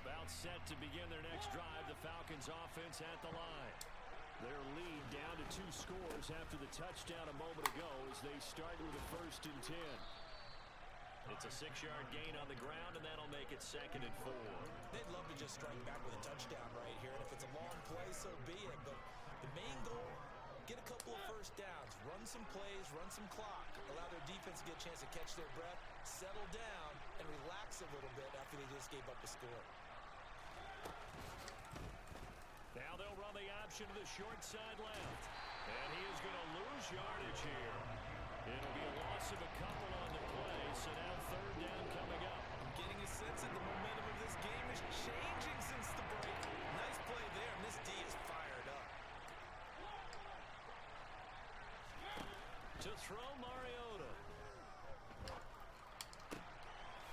Speaker 3: About set to begin their next drive. The Falcons offense at the line. Their lead down to 2 scores after the touchdown a moment ago as they start with a 1st and 10. It's a 6-yard gain on the ground, and that'll make it 2nd and 4.
Speaker 4: They'd love to just strike back with a touchdown right here, and if it's a long play, so be it. But the main goal, get a couple of 1st downs, run some plays, run some clock, allow their defense to get a chance to catch their breath, settle down, and relax a little bit after they just gave up a score.
Speaker 3: Now they'll run the option to the short side left. And he is going to lose yardage here. It'll be a loss of a couple on the play, so now 3rd down coming up.
Speaker 4: I'm getting a sense that the momentum of this game is changing since the break. Nice play there, and this D is fired up.
Speaker 3: To throw Mariota.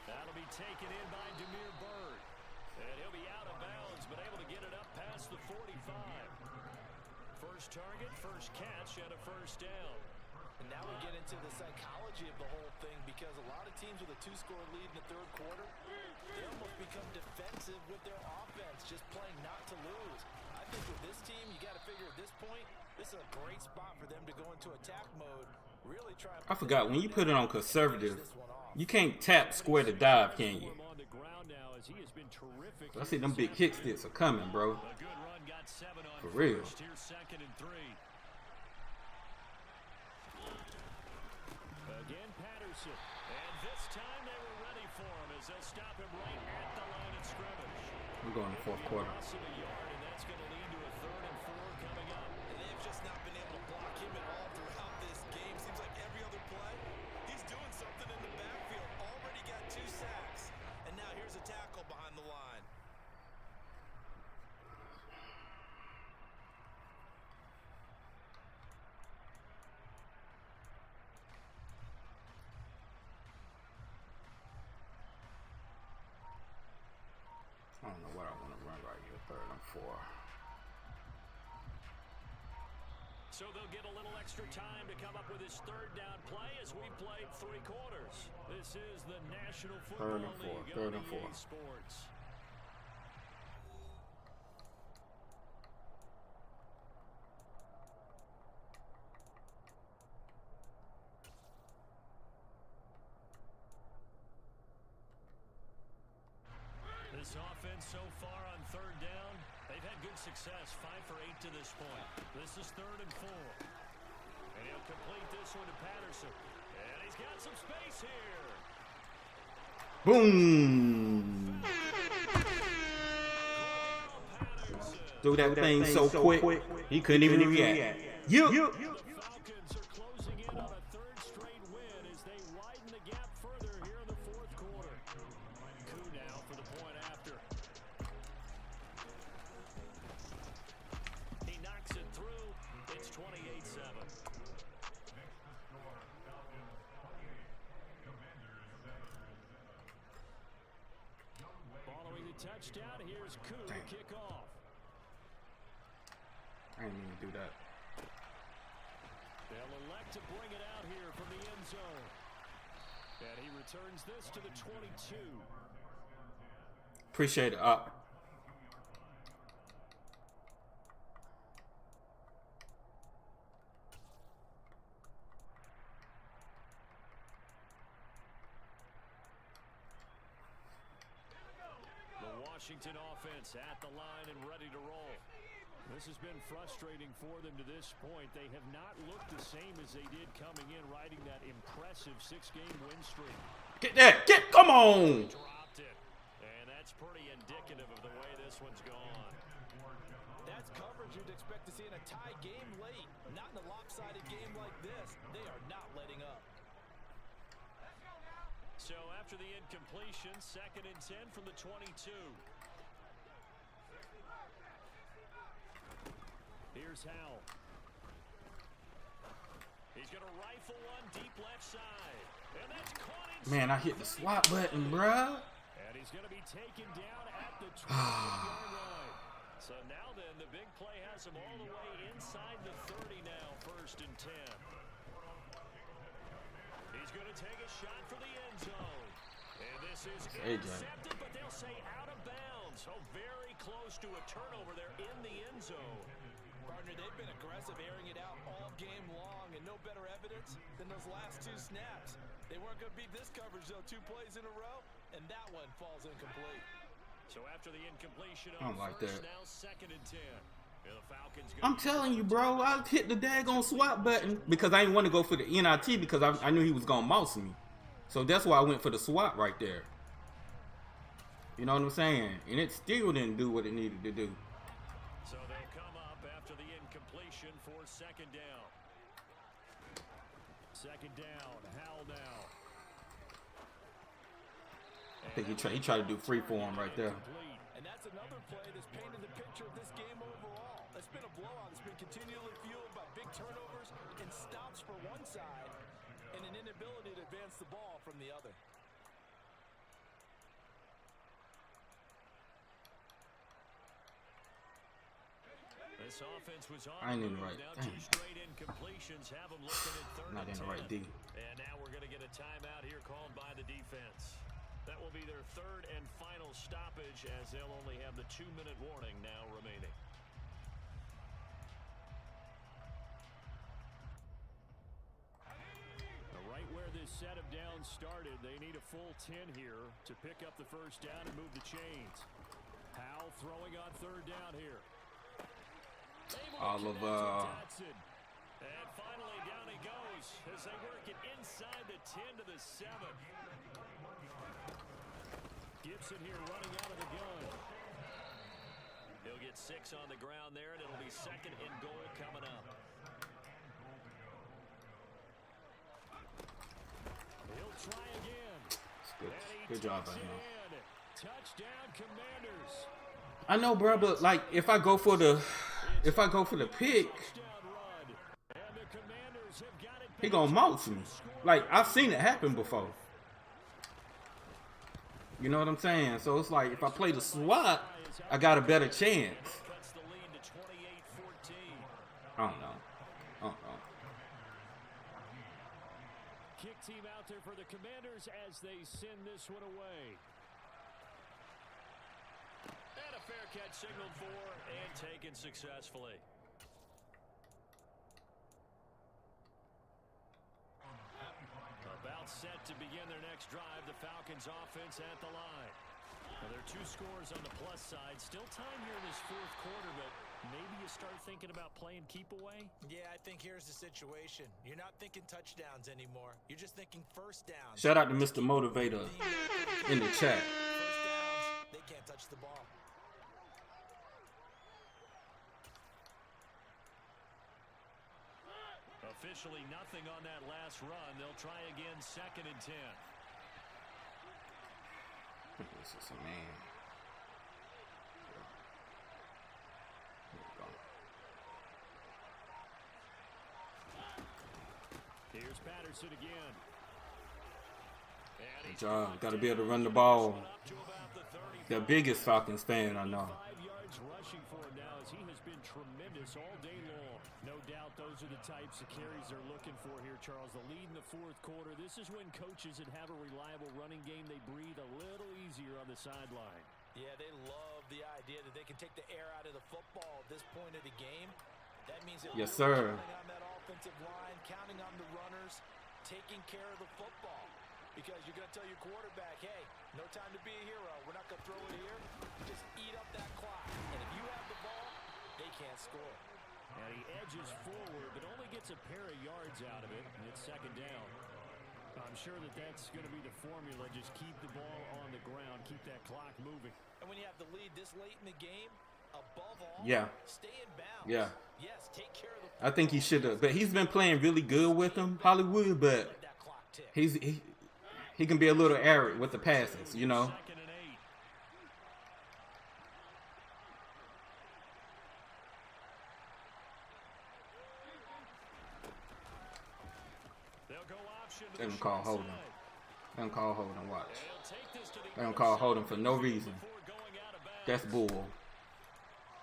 Speaker 3: That'll be taken in by Demir Bird. And he'll be out of bounds, but able to get it up past the 45. First target, first catch, and a 1st down.
Speaker 4: And now we get into the psychology of the whole thing, because a lot of teams with a 2-score lead in the 3rd quarter, they almost become defensive with their offense, just playing not to lose. I think with this team, you got to figure at this point, this is a great spot for them to go into attack mode. Really try.
Speaker 2: I forgot, when you put it on conservative, you can't tap square to dive, can you? I see them big kick sticks are coming, bro. For real.
Speaker 3: Here's 2nd and 3. Again, Patterson. And this time they were ready for him as they'll stop him right at the line of scrimmage.
Speaker 2: We're going to 4th quarter.
Speaker 3: Loss of a yard, and that's going to lead to a 3rd and 4 coming up.
Speaker 4: And they've just not been able to block him at all throughout this game. Seems like every other play, he's doing something in the backfield. Already got 2 sacks. And now here's a tackle behind the line.
Speaker 2: I don't know what I want to run right here. 3rd and 4.
Speaker 3: So they'll get a little extra time to come up with his 3rd down play as we played 3 quarters. This is the National Football League.
Speaker 2: 3rd and 4.
Speaker 3: Sports. This offense so far on 3rd down, they've had good success, 5 for 8 to this point. This is 3rd and 4. And he'll complete this one to Patterson. And he's got some space here.
Speaker 2: Boom! Do that thing so quick, he couldn't even react. You.
Speaker 3: Falcons are closing in on a 3rd straight win as they widen the gap further here in the 4th quarter. Coup now for the point after. He knocks it through. It's 28-7. Following the touchdown, here's Coup to kick off.
Speaker 2: I didn't mean to do that.
Speaker 3: They'll elect to bring it out here from the end zone. And he returns this to the 22.
Speaker 2: Appreciate it.
Speaker 3: The Washington offense at the line and ready to roll. This has been frustrating for them to this point. They have not looked the same as they did coming in, riding that impressive 6-game win streak.
Speaker 2: Get that. Come on.
Speaker 3: Dropped it. And that's pretty indicative of the way this one's gone.
Speaker 4: That's coverage you'd expect to see in a tie game late. Not in a lopsided game like this. They are not letting up.
Speaker 3: So after the incompletion, 2nd and 10 from the 22. Here's Howell. He's going to rifle one deep left side. And that's caught inside.
Speaker 2: Man, I hit the swap button, bruh.
Speaker 3: And he's going to be taken down at the 20-yard line. So now then, the big play has him all the way inside the 30 now, 1st and 10. He's going to take a shot for the end zone. And this is intercepted, but they'll say out of bounds. So very close to a turnover there in the end zone.
Speaker 4: Partner, they've been aggressive, airing it out all game long, and no better evidence than those last 2 snaps. They weren't going to beat this coverage, though, 2 plays in a row, and that one falls incomplete.
Speaker 3: So after the incompletion
Speaker 2: I don't
Speaker 3: on
Speaker 2: like
Speaker 3: first,
Speaker 2: that.
Speaker 3: now 2nd and 10. And the Falcons
Speaker 2: I'm telling you, bro, I hit the daggone swap button because I didn't want to go for the NIT because I knew he was going to mouse me. So that's why I went for the swap right there. You know what I'm saying? And it still didn't do what it needed to do.
Speaker 3: So they'll come up after the incompletion for 2nd down. 2nd down, Howell now.
Speaker 2: I think he tried to do free form right there.
Speaker 4: And that's another play that's painted the picture of this game overall. It's been a blowout. It's been continually fueled by big turnovers and stops for one side and an inability to advance the ball from the other.
Speaker 3: This offense was on.
Speaker 2: I ain't in the right.
Speaker 3: Now
Speaker 2: Dang.
Speaker 3: 2 straight incompletions have them looking at 3rd
Speaker 2: Not
Speaker 3: and
Speaker 2: in the
Speaker 3: 10.
Speaker 2: right D.
Speaker 3: And now we're going to get a timeout here called by the defense. That will be their 3rd and final stoppage as they'll only have the 2-minute warning now remaining. Right where this set of downs started, they need a full 10 here to pick up the 1st down and move the chains. Howell throwing on 3rd down here.
Speaker 2: Oliver.
Speaker 3: And finally down he goes as they work it inside the 10 to the 7. Gibson here running out of the gun. He'll get 6 on the ground there, and it'll be 2nd and goal coming up. He'll try again.
Speaker 2: Good job by him.
Speaker 3: Touchdown Commanders.
Speaker 2: I know, bro, but like if I go for the pick, he gonna mouse me. Like I've seen it happen before. You know what I'm saying? So it's like if I play the swap, I got a better chance. I don't know.
Speaker 3: Kick team out there for the Commanders as they send this one away. And a fair catch signaled for and taken successfully. About set to begin their next drive, the Falcons offense at the line. Now, there are 2 scores on the plus side. Still time here in this 4th quarter, but maybe you start thinking about playing keep away?
Speaker 4: Yeah, I think here's the situation. You're not thinking touchdowns anymore. You're just thinking 1st downs.
Speaker 2: Shout out to Mr. Motivator in the chat.
Speaker 4: 1st downs, they can't touch the ball.
Speaker 3: Officially nothing on that last run. They'll try again 2nd and 10.
Speaker 2: This is a man. Here we go.
Speaker 3: Here's Patterson again.
Speaker 2: Good job. Got to be able to run the ball. The biggest Falcons fan I know.
Speaker 3: 5 yards rushing for him now as he has been tremendous all day long. No doubt those are the types of carries they're looking for here, Charles. The lead in the 4th quarter. This is when coaches that have a reliable running game, they breathe a little easier on the sideline.
Speaker 4: Yeah, they love the idea that they can take the air out of the football at this point of the game. That means they're
Speaker 2: Yes, sir.
Speaker 4: counting on that offensive line, counting on the runners, taking care of the football. Because you're going to tell your quarterback, hey, no time to be a hero. We're not going to throw it here. Just eat up that clock. And if you have the ball, they can't score.
Speaker 3: And he edges forward, but only gets a pair of yards out of it, and it's 2nd down. I'm sure that that's going to be the formula. Just keep the ball on the ground, keep that clock moving.
Speaker 4: And when you have the lead this late in the game, above all,
Speaker 2: Yeah.
Speaker 4: stay in bounds.
Speaker 2: Yeah.
Speaker 4: Yes, take care of the
Speaker 2: I think he should have. But he's been playing really good with him, Hollywood. But
Speaker 4: let that clock tick.
Speaker 2: he can be a little arid with the passes, you know.
Speaker 3: Second and 8. They'll go option to
Speaker 2: They
Speaker 3: the
Speaker 2: don't call
Speaker 3: short
Speaker 2: holding.
Speaker 3: side.
Speaker 2: They don't call holding. Watch.
Speaker 3: They'll take this to the
Speaker 2: They don't
Speaker 3: other
Speaker 2: call
Speaker 3: side
Speaker 2: holding
Speaker 3: of
Speaker 2: for
Speaker 3: the
Speaker 2: no
Speaker 3: field
Speaker 2: reason.
Speaker 3: before going out of bounds.
Speaker 2: That's bull.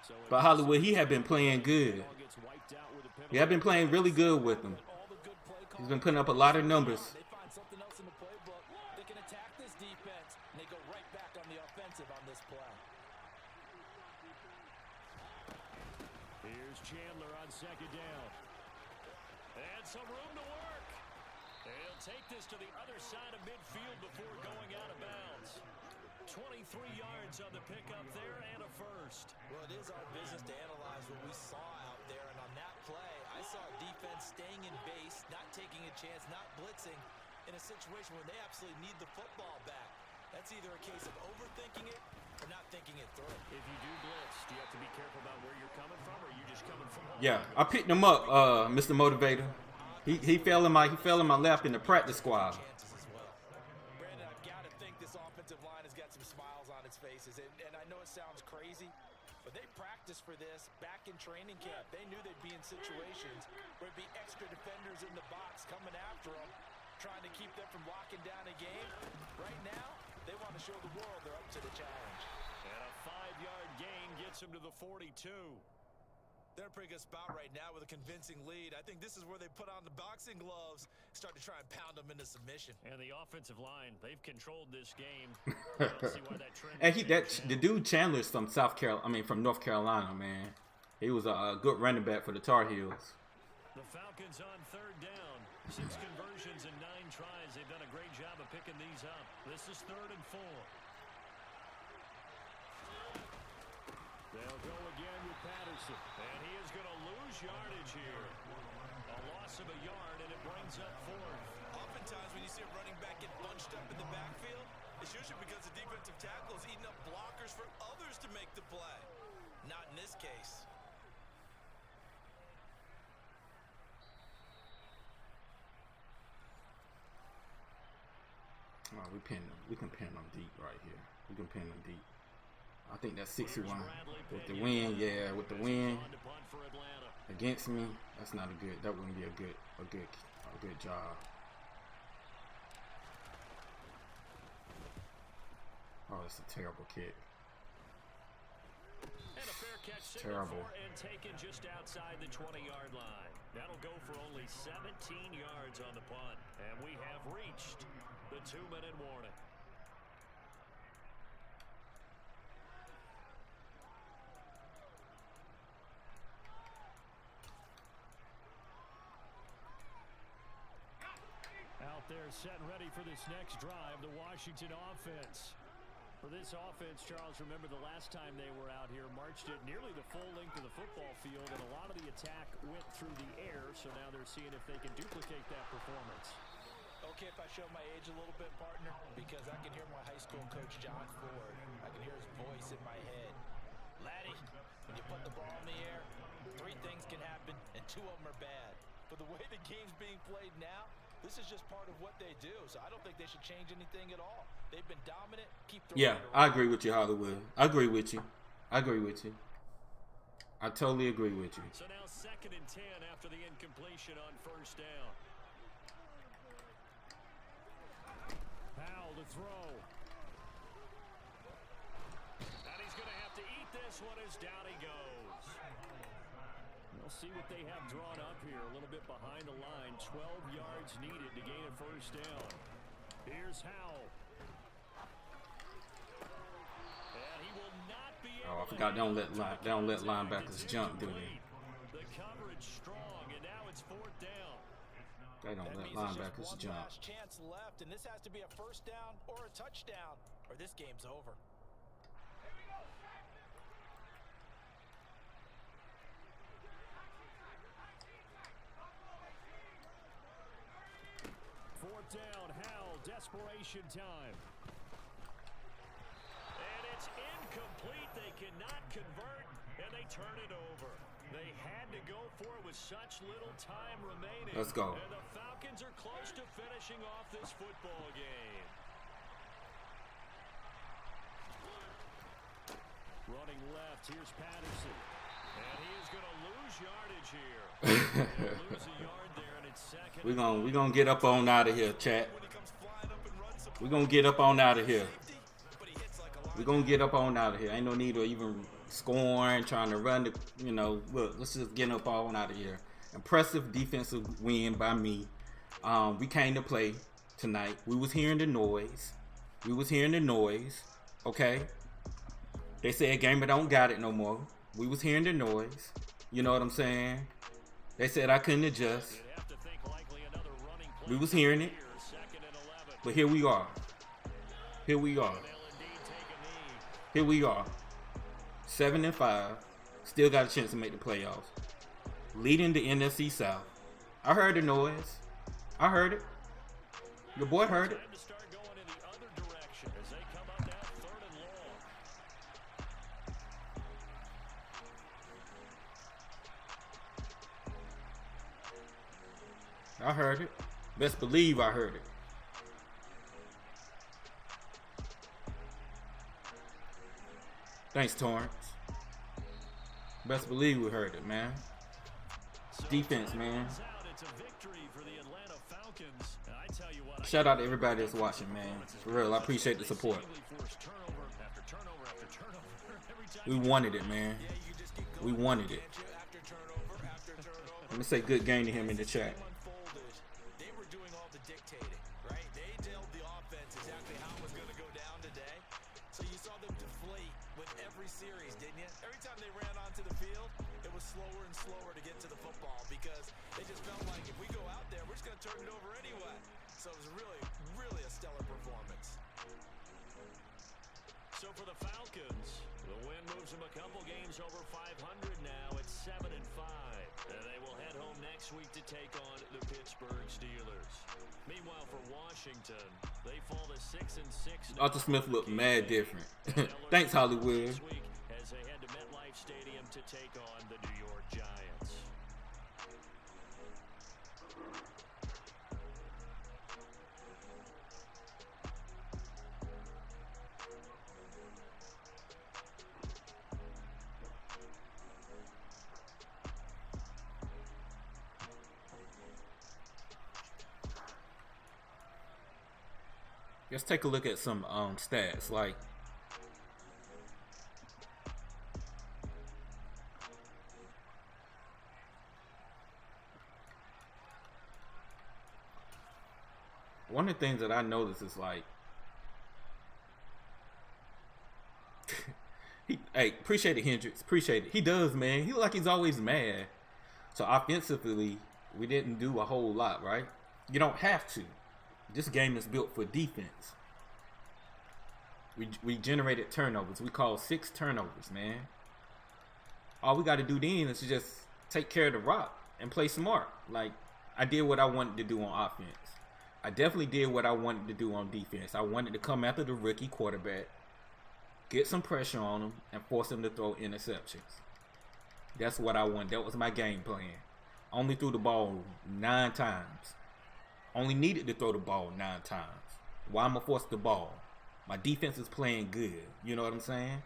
Speaker 3: So
Speaker 2: But Hollywood, he had been playing good.
Speaker 3: ball gets wiped out with a penalty.
Speaker 2: He had been playing really good with him.
Speaker 4: All the good play
Speaker 2: He's
Speaker 4: calling.
Speaker 2: been putting up a lot of numbers.
Speaker 4: They find something else in the playbook. They can attack this defense, and they go right back on the offensive on this play.
Speaker 3: Here's Chandler on second down. And some room to work. They'll take this to the other side of midfield before going out of bounds. 23 yards on the pickup there and a first.
Speaker 4: Well, it is our business to analyze what we saw out there, and on that play, I saw a defense staying in base, not taking a chance, not blitzing, in a situation where they absolutely need the football back. That's either a case of overthinking it or not thinking it through.
Speaker 3: If you do blitz, do you have to be careful about where you're coming from, or are you just coming from home?
Speaker 2: Yeah, I picked him up, Mr. Motivator. He fell in my lap in the practice squad.
Speaker 4: Chances as well. Brandon, I've got to think this offensive line has got some smiles on its faces, and I know it sounds crazy, but they practiced for this back in training camp. They knew they'd be in situations where it'd be extra defenders in the box coming after them, trying to keep them from locking down a game. Right now, they want to show the world they're up to the challenge.
Speaker 3: And a 5-yard gain gets him to the 42.
Speaker 4: They're in a pretty good spot right now with a convincing lead. I think this is where they put on the boxing gloves, start to try and pound them into submission.
Speaker 3: And the offensive line, they've controlled this game. I don't see why that trend
Speaker 2: And
Speaker 3: changes
Speaker 2: the
Speaker 3: now.
Speaker 2: dude Chandler's from from North Carolina, man. He was a good running back for the Tar Heels.
Speaker 3: The Falcons on third down. 6 conversions and 9 tries. They've done a great job of picking these up. This is 3rd and 4. They'll go again with Patterson. And he is going to lose yardage here. A loss of a yard, and it brings up 4th.
Speaker 4: Oftentimes when you see a running back get bunched up in the backfield, it's usually because the defensive tackle is eating up blockers for others to make the play. Not in this case.
Speaker 2: Oh, we can pin them deep right here. We can pin them deep. I think that's 61 with the win. Yeah, with the win
Speaker 3: On to punt for Atlanta.
Speaker 2: against me, that's not a good. That wouldn't be a good job. Oh, it's a terrible kick.
Speaker 3: And a fair catch
Speaker 2: It's
Speaker 3: signaled
Speaker 2: terrible.
Speaker 3: for and taken just outside the 20-yard line. That'll go for only 17 yards on the punt. And we have reached the 2-minute warning. Out there set and ready for this next drive, the Washington offense. For this offense, Charles, remember the last time they were out here, marched it nearly the full length of the football field, and a lot of the attack went through the air, so now they're seeing if they can duplicate that performance.
Speaker 4: Okay, if I show my age a little bit, partner, because I can hear my high school coach, John Ford. I can hear his voice in my head. Laddie, when you put the ball in the air, 3 things can happen, and 2 of them are bad. But the way the game's being played now, this is just part of what they do, so I don't think they should change anything at all. They've been dominant. Keep throwing
Speaker 2: Yeah,
Speaker 4: it
Speaker 2: I
Speaker 4: around.
Speaker 2: agree with you, Hollywood. I agree with you. I totally agree with you.
Speaker 3: So now 2nd and 10 after the incompletion on 1st down. Powell to throw. And he's going to have to eat this one as down he goes. We'll see what they have drawn up here. A little bit behind the line. 12 yards needed to gain a 1st down. Here's Howell. And he will not be able
Speaker 2: Oh, I forgot they don't let linebackers
Speaker 3: It's
Speaker 2: jump, do they?
Speaker 3: incomplete. The coverage strong, and now it's 4th down.
Speaker 2: They don't
Speaker 4: That
Speaker 2: let
Speaker 4: means there's
Speaker 2: linebackers
Speaker 4: just one
Speaker 2: jump.
Speaker 4: last chance left, and this has to be a 1st down or a touchdown, or this game's over.
Speaker 3: Fourth down, Howell, desperation time. And it's incomplete. They cannot convert. turn it over. They had to go for it with such little time remaining.
Speaker 2: Let's go.
Speaker 3: And the Falcons are close to finishing off this football game. Running left, here's Patterson. And he is going to lose yardage here. He'll lose a yard there, and it's second.
Speaker 2: We gonna get up on out of here, chat. We're gonna get up on out of here. We're gonna get up on out of here. Ain't no need to even scoring, trying to run the, look, let's just get up on out of here. Impressive defensive win by me. We came to play tonight. We was hearing the noise. Okay? They said Gamer don't got it no more. We was hearing the noise. You know what I'm saying? They said I couldn't adjust. We was hearing it. But here we are. 7-5. Still got a chance to make the playoffs. Leading the NFC South. I heard the noise. I heard it. Your boy heard it. I heard it. Best believe I heard it. Thanks, Torrance. Best believe we heard it, man. Defense, man. Shout out to everybody that's watching, man. For real, I appreciate the support. We wanted it, man. We wanted it. Let me say good game to him in the chat.
Speaker 4: They were doing all the dictating, right? They told the offense exactly how it was going to go down today. So you saw them deflate with every series, didn't you? Every time they ran onto the field, it was slower and slower to get to the football because they just felt like if we go out there, we're just going to turn it over anyway. So it was really, really a stellar performance.
Speaker 3: So for the Falcons, the win moves them a couple games over 500 now at 7-5. And they will head home next week to take on the Pittsburgh Steelers. Meanwhile, for Washington, they fall to 6-6.
Speaker 2: Arthur Smith looked mad different. Thanks, Hollywood.
Speaker 3: As they head to MetLife Stadium to take on the New York Giants.
Speaker 2: Let's take a look at some stats. Like, one of the things that I noticed is like, hey, appreciate it, Hendricks. Appreciate it. He does, man. He look like he's always mad. So offensively, we didn't do a whole lot, right? You don't have to. This game is built for defense. We generated turnovers. We called 6 turnovers, man. All we got to do then is just take care of the rock and play smart. Like, I did what I wanted to do on offense. I definitely did what I wanted to do on defense. I wanted to come after the rookie quarterback, get some pressure on him, and force him to throw interceptions. That's what I wanted. That was my game plan. Only threw the ball 9 times. Only needed to throw the ball 9 times. Why am I forced the ball? My defense is playing good. You know what I'm saying?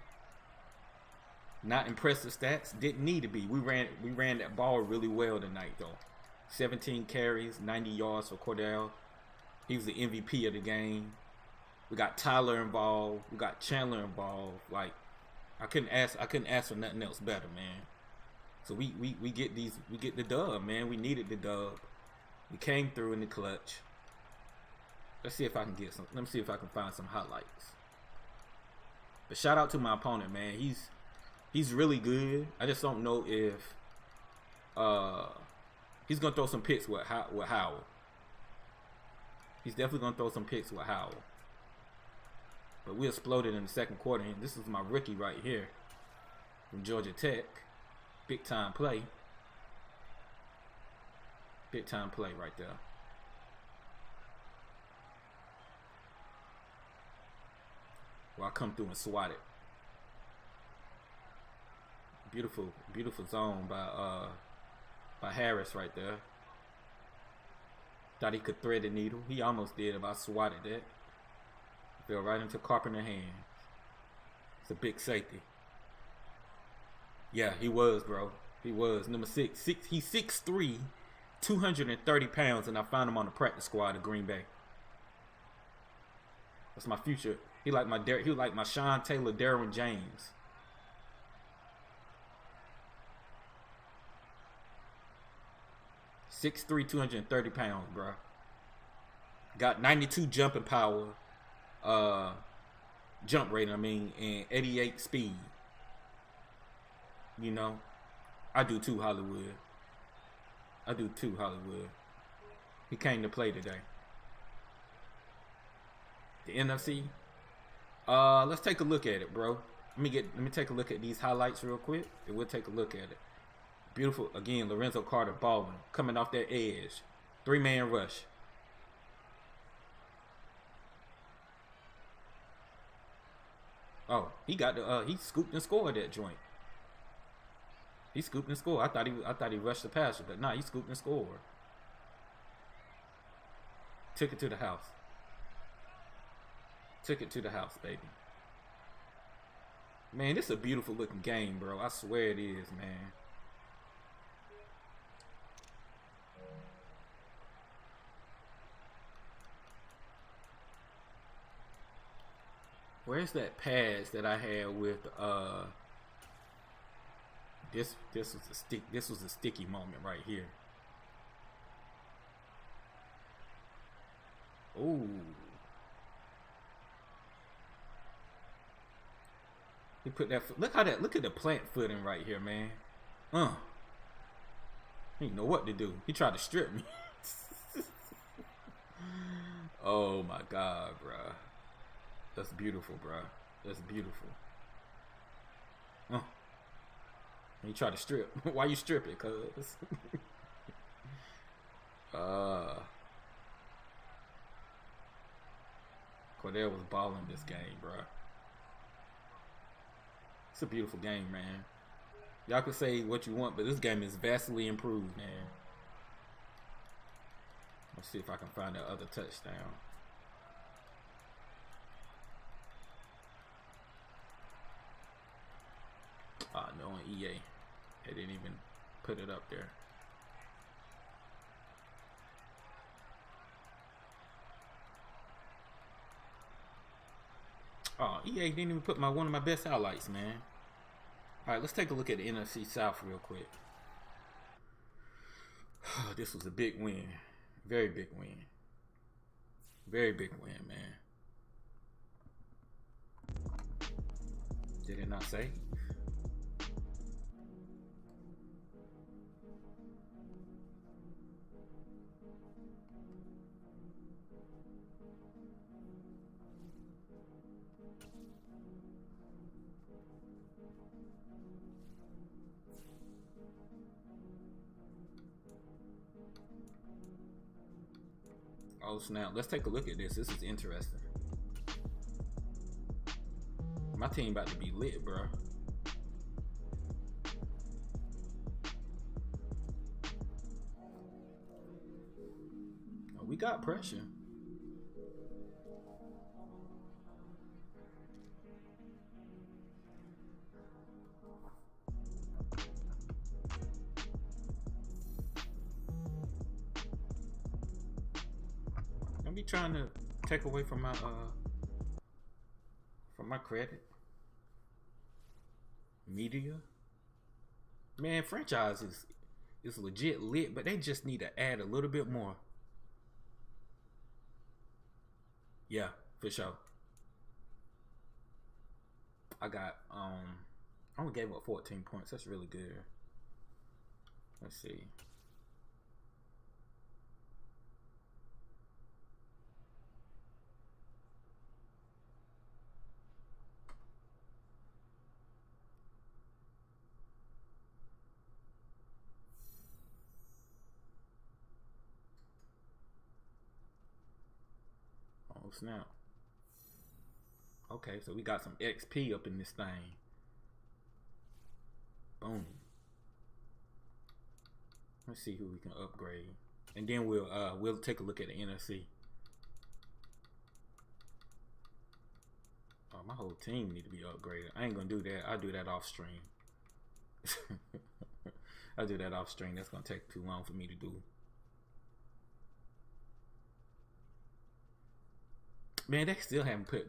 Speaker 2: Not impressive stats. Didn't need to be. We ran that ball really well tonight, though. 17 carries, 90 yards for Cordell. He was the MVP of the game. We got Tyler involved. We got Chandler involved. Like, I couldn't ask for nothing else better, man. So we get the dub, man. We needed the dub. We came through in the clutch. Let's see if I can get some. Let me see if I can find some highlights. But shout out to my opponent, man. He's really good. I just don't know if he's gonna throw some picks with Howell. He's definitely gonna throw some picks with Howell. But we exploded in the second quarter. And this is my rookie right here from Georgia Tech. Big time play. Big time play right there. Well, I come through and swat it. Beautiful zone by Harris right there. Thought he could thread the needle. He almost did if I swatted that. Fell right into Carpenter's hands. It's a big safety. Yeah, he was, bro. He was. Number 6. He's 6'3", 230 pounds, and I found him on the practice squad of Green Bay. That's my future. He like my Sean Taylor, Derwin James. (6'3", 230 pounds, bro. Got 92 jumping power, jump rate. And 88 speed. You know, I do too, Hollywood. He came to play today. The NFC. Let's take a look at it, bro. Let me take a look at these highlights real quick, and we'll take a look at it. Beautiful again, Lorenzo Carter balling, coming off that edge, 3-man rush. Oh, he got the he scooped and scored that joint. He scooped and scored. I thought he rushed the passer, but nah, he scooped and scored. Took it to the house. Took it to the house, baby. Man, this is a beautiful looking game, bro. I swear it is, man. Where's that pass that I had with this was a sticky moment right here. Ooh. He put that foot. Look at the plant footing right here, man. He didn't know what to do. He tried to strip me. Oh my God, bruh. That's beautiful, bruh. That's beautiful. He tried to strip. Why you strip it, cuz? Cordell was balling this game, bruh. It's a beautiful game, man. Y'all can say what you want, but this game is vastly improved, man. Let's see if I can find that other touchdown. No, on EA. They didn't even put it up there. Oh, EA didn't even put one of my best highlights, man. All right, let's take a look at the NFC South real quick. This was a big win. Very big win. Very big win, man. Did it not say? Oh snap, let's take a look at this. This is interesting. My team about to be lit, bro. Oh, we got pressure. Don't be trying to take away from my credit. Media. Man, franchise is legit lit, but they just need to add a little bit more. Yeah, for sure. I only gave up 14 points. That's really good. Let's see. Oh snap. Okay, so we got some XP up in this thing. Boom. Let's see who we can upgrade, and then we'll take a look at the NFC. Oh, my whole team need to be upgraded. I ain't gonna do that. I'll do that off stream. I'll do that off stream. That's gonna take too long for me to do. Man, they still haven't put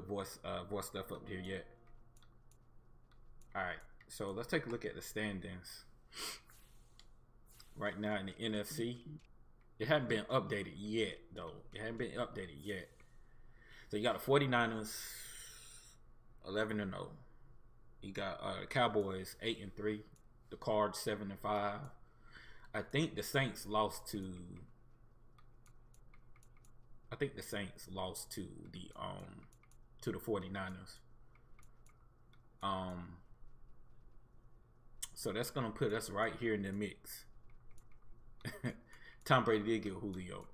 Speaker 2: voice stuff up here yet. All right, so let's take a look at the standings. Right now in the NFC, it hadn't been updated yet, though. It hadn't been updated yet. So you got the 49ers 11-0. You got the Cowboys 8-3. The Cards 7-5. I think the Saints lost to. I think the Saints lost to the 49ers. So that's gonna put us right here in the mix. Tom Brady did get Julio.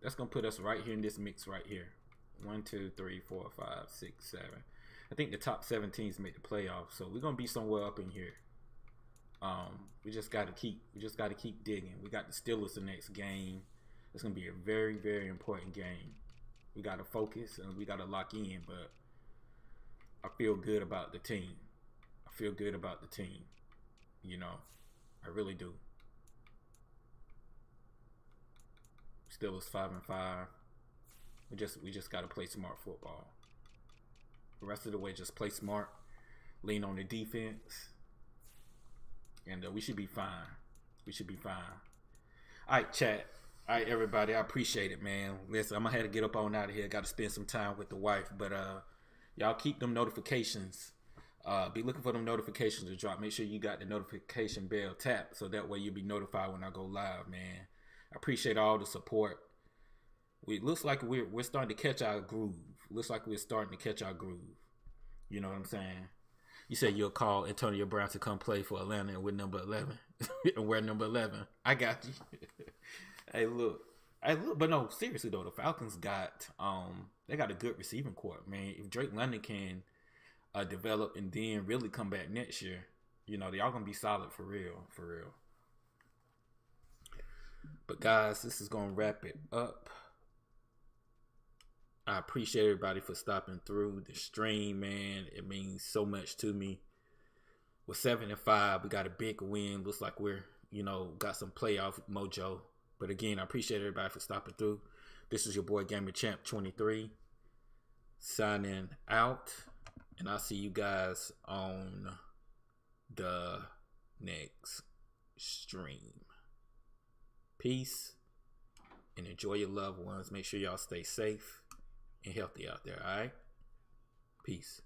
Speaker 2: That's gonna put us right here in this mix right here. 1, 2, 3, 4, 5, 6, 7. I think the top 7 teams make the playoffs, so we're gonna be somewhere up in here. We just gotta keep digging. We got the Steelers the next game. It's gonna be a very, very important game. We gotta focus and we gotta lock in, but I feel good about the team. You know, I really do. Steelers 5-5. We just gotta play smart football. The rest of the way, just play smart, lean on the defense, and we should be fine. All right, chat. All right, everybody. I appreciate it, man. Listen, I'm gonna have to get up on out of here. Got to spend some time with the wife, but y'all keep them notifications. Be looking for them notifications to drop. Make sure you got the notification bell tapped, so that way you'll be notified when I go live, man. I appreciate all the support. It looks like we're starting to catch our groove. You know what I'm saying? You said you'll call Antonio Brown to come play for Atlanta and with number 11 and wear number 11. I got you. Hey, look. But no, seriously though, the Falcons got they got a good receiving corps, man. If Drake London can develop and then really come back next year, you know, they all gonna be solid for real. But guys, this is gonna wrap it up. I appreciate everybody for stopping through the stream, man. It means so much to me. We're 7-5. We got a big win. Looks like we're, got some playoff mojo. But again, I appreciate everybody for stopping through. This is your boy Gamer Champ 23 signing out. And I'll see you guys on the next stream. Peace and enjoy your loved ones. Make sure y'all stay safe and healthy out there, all right? Peace.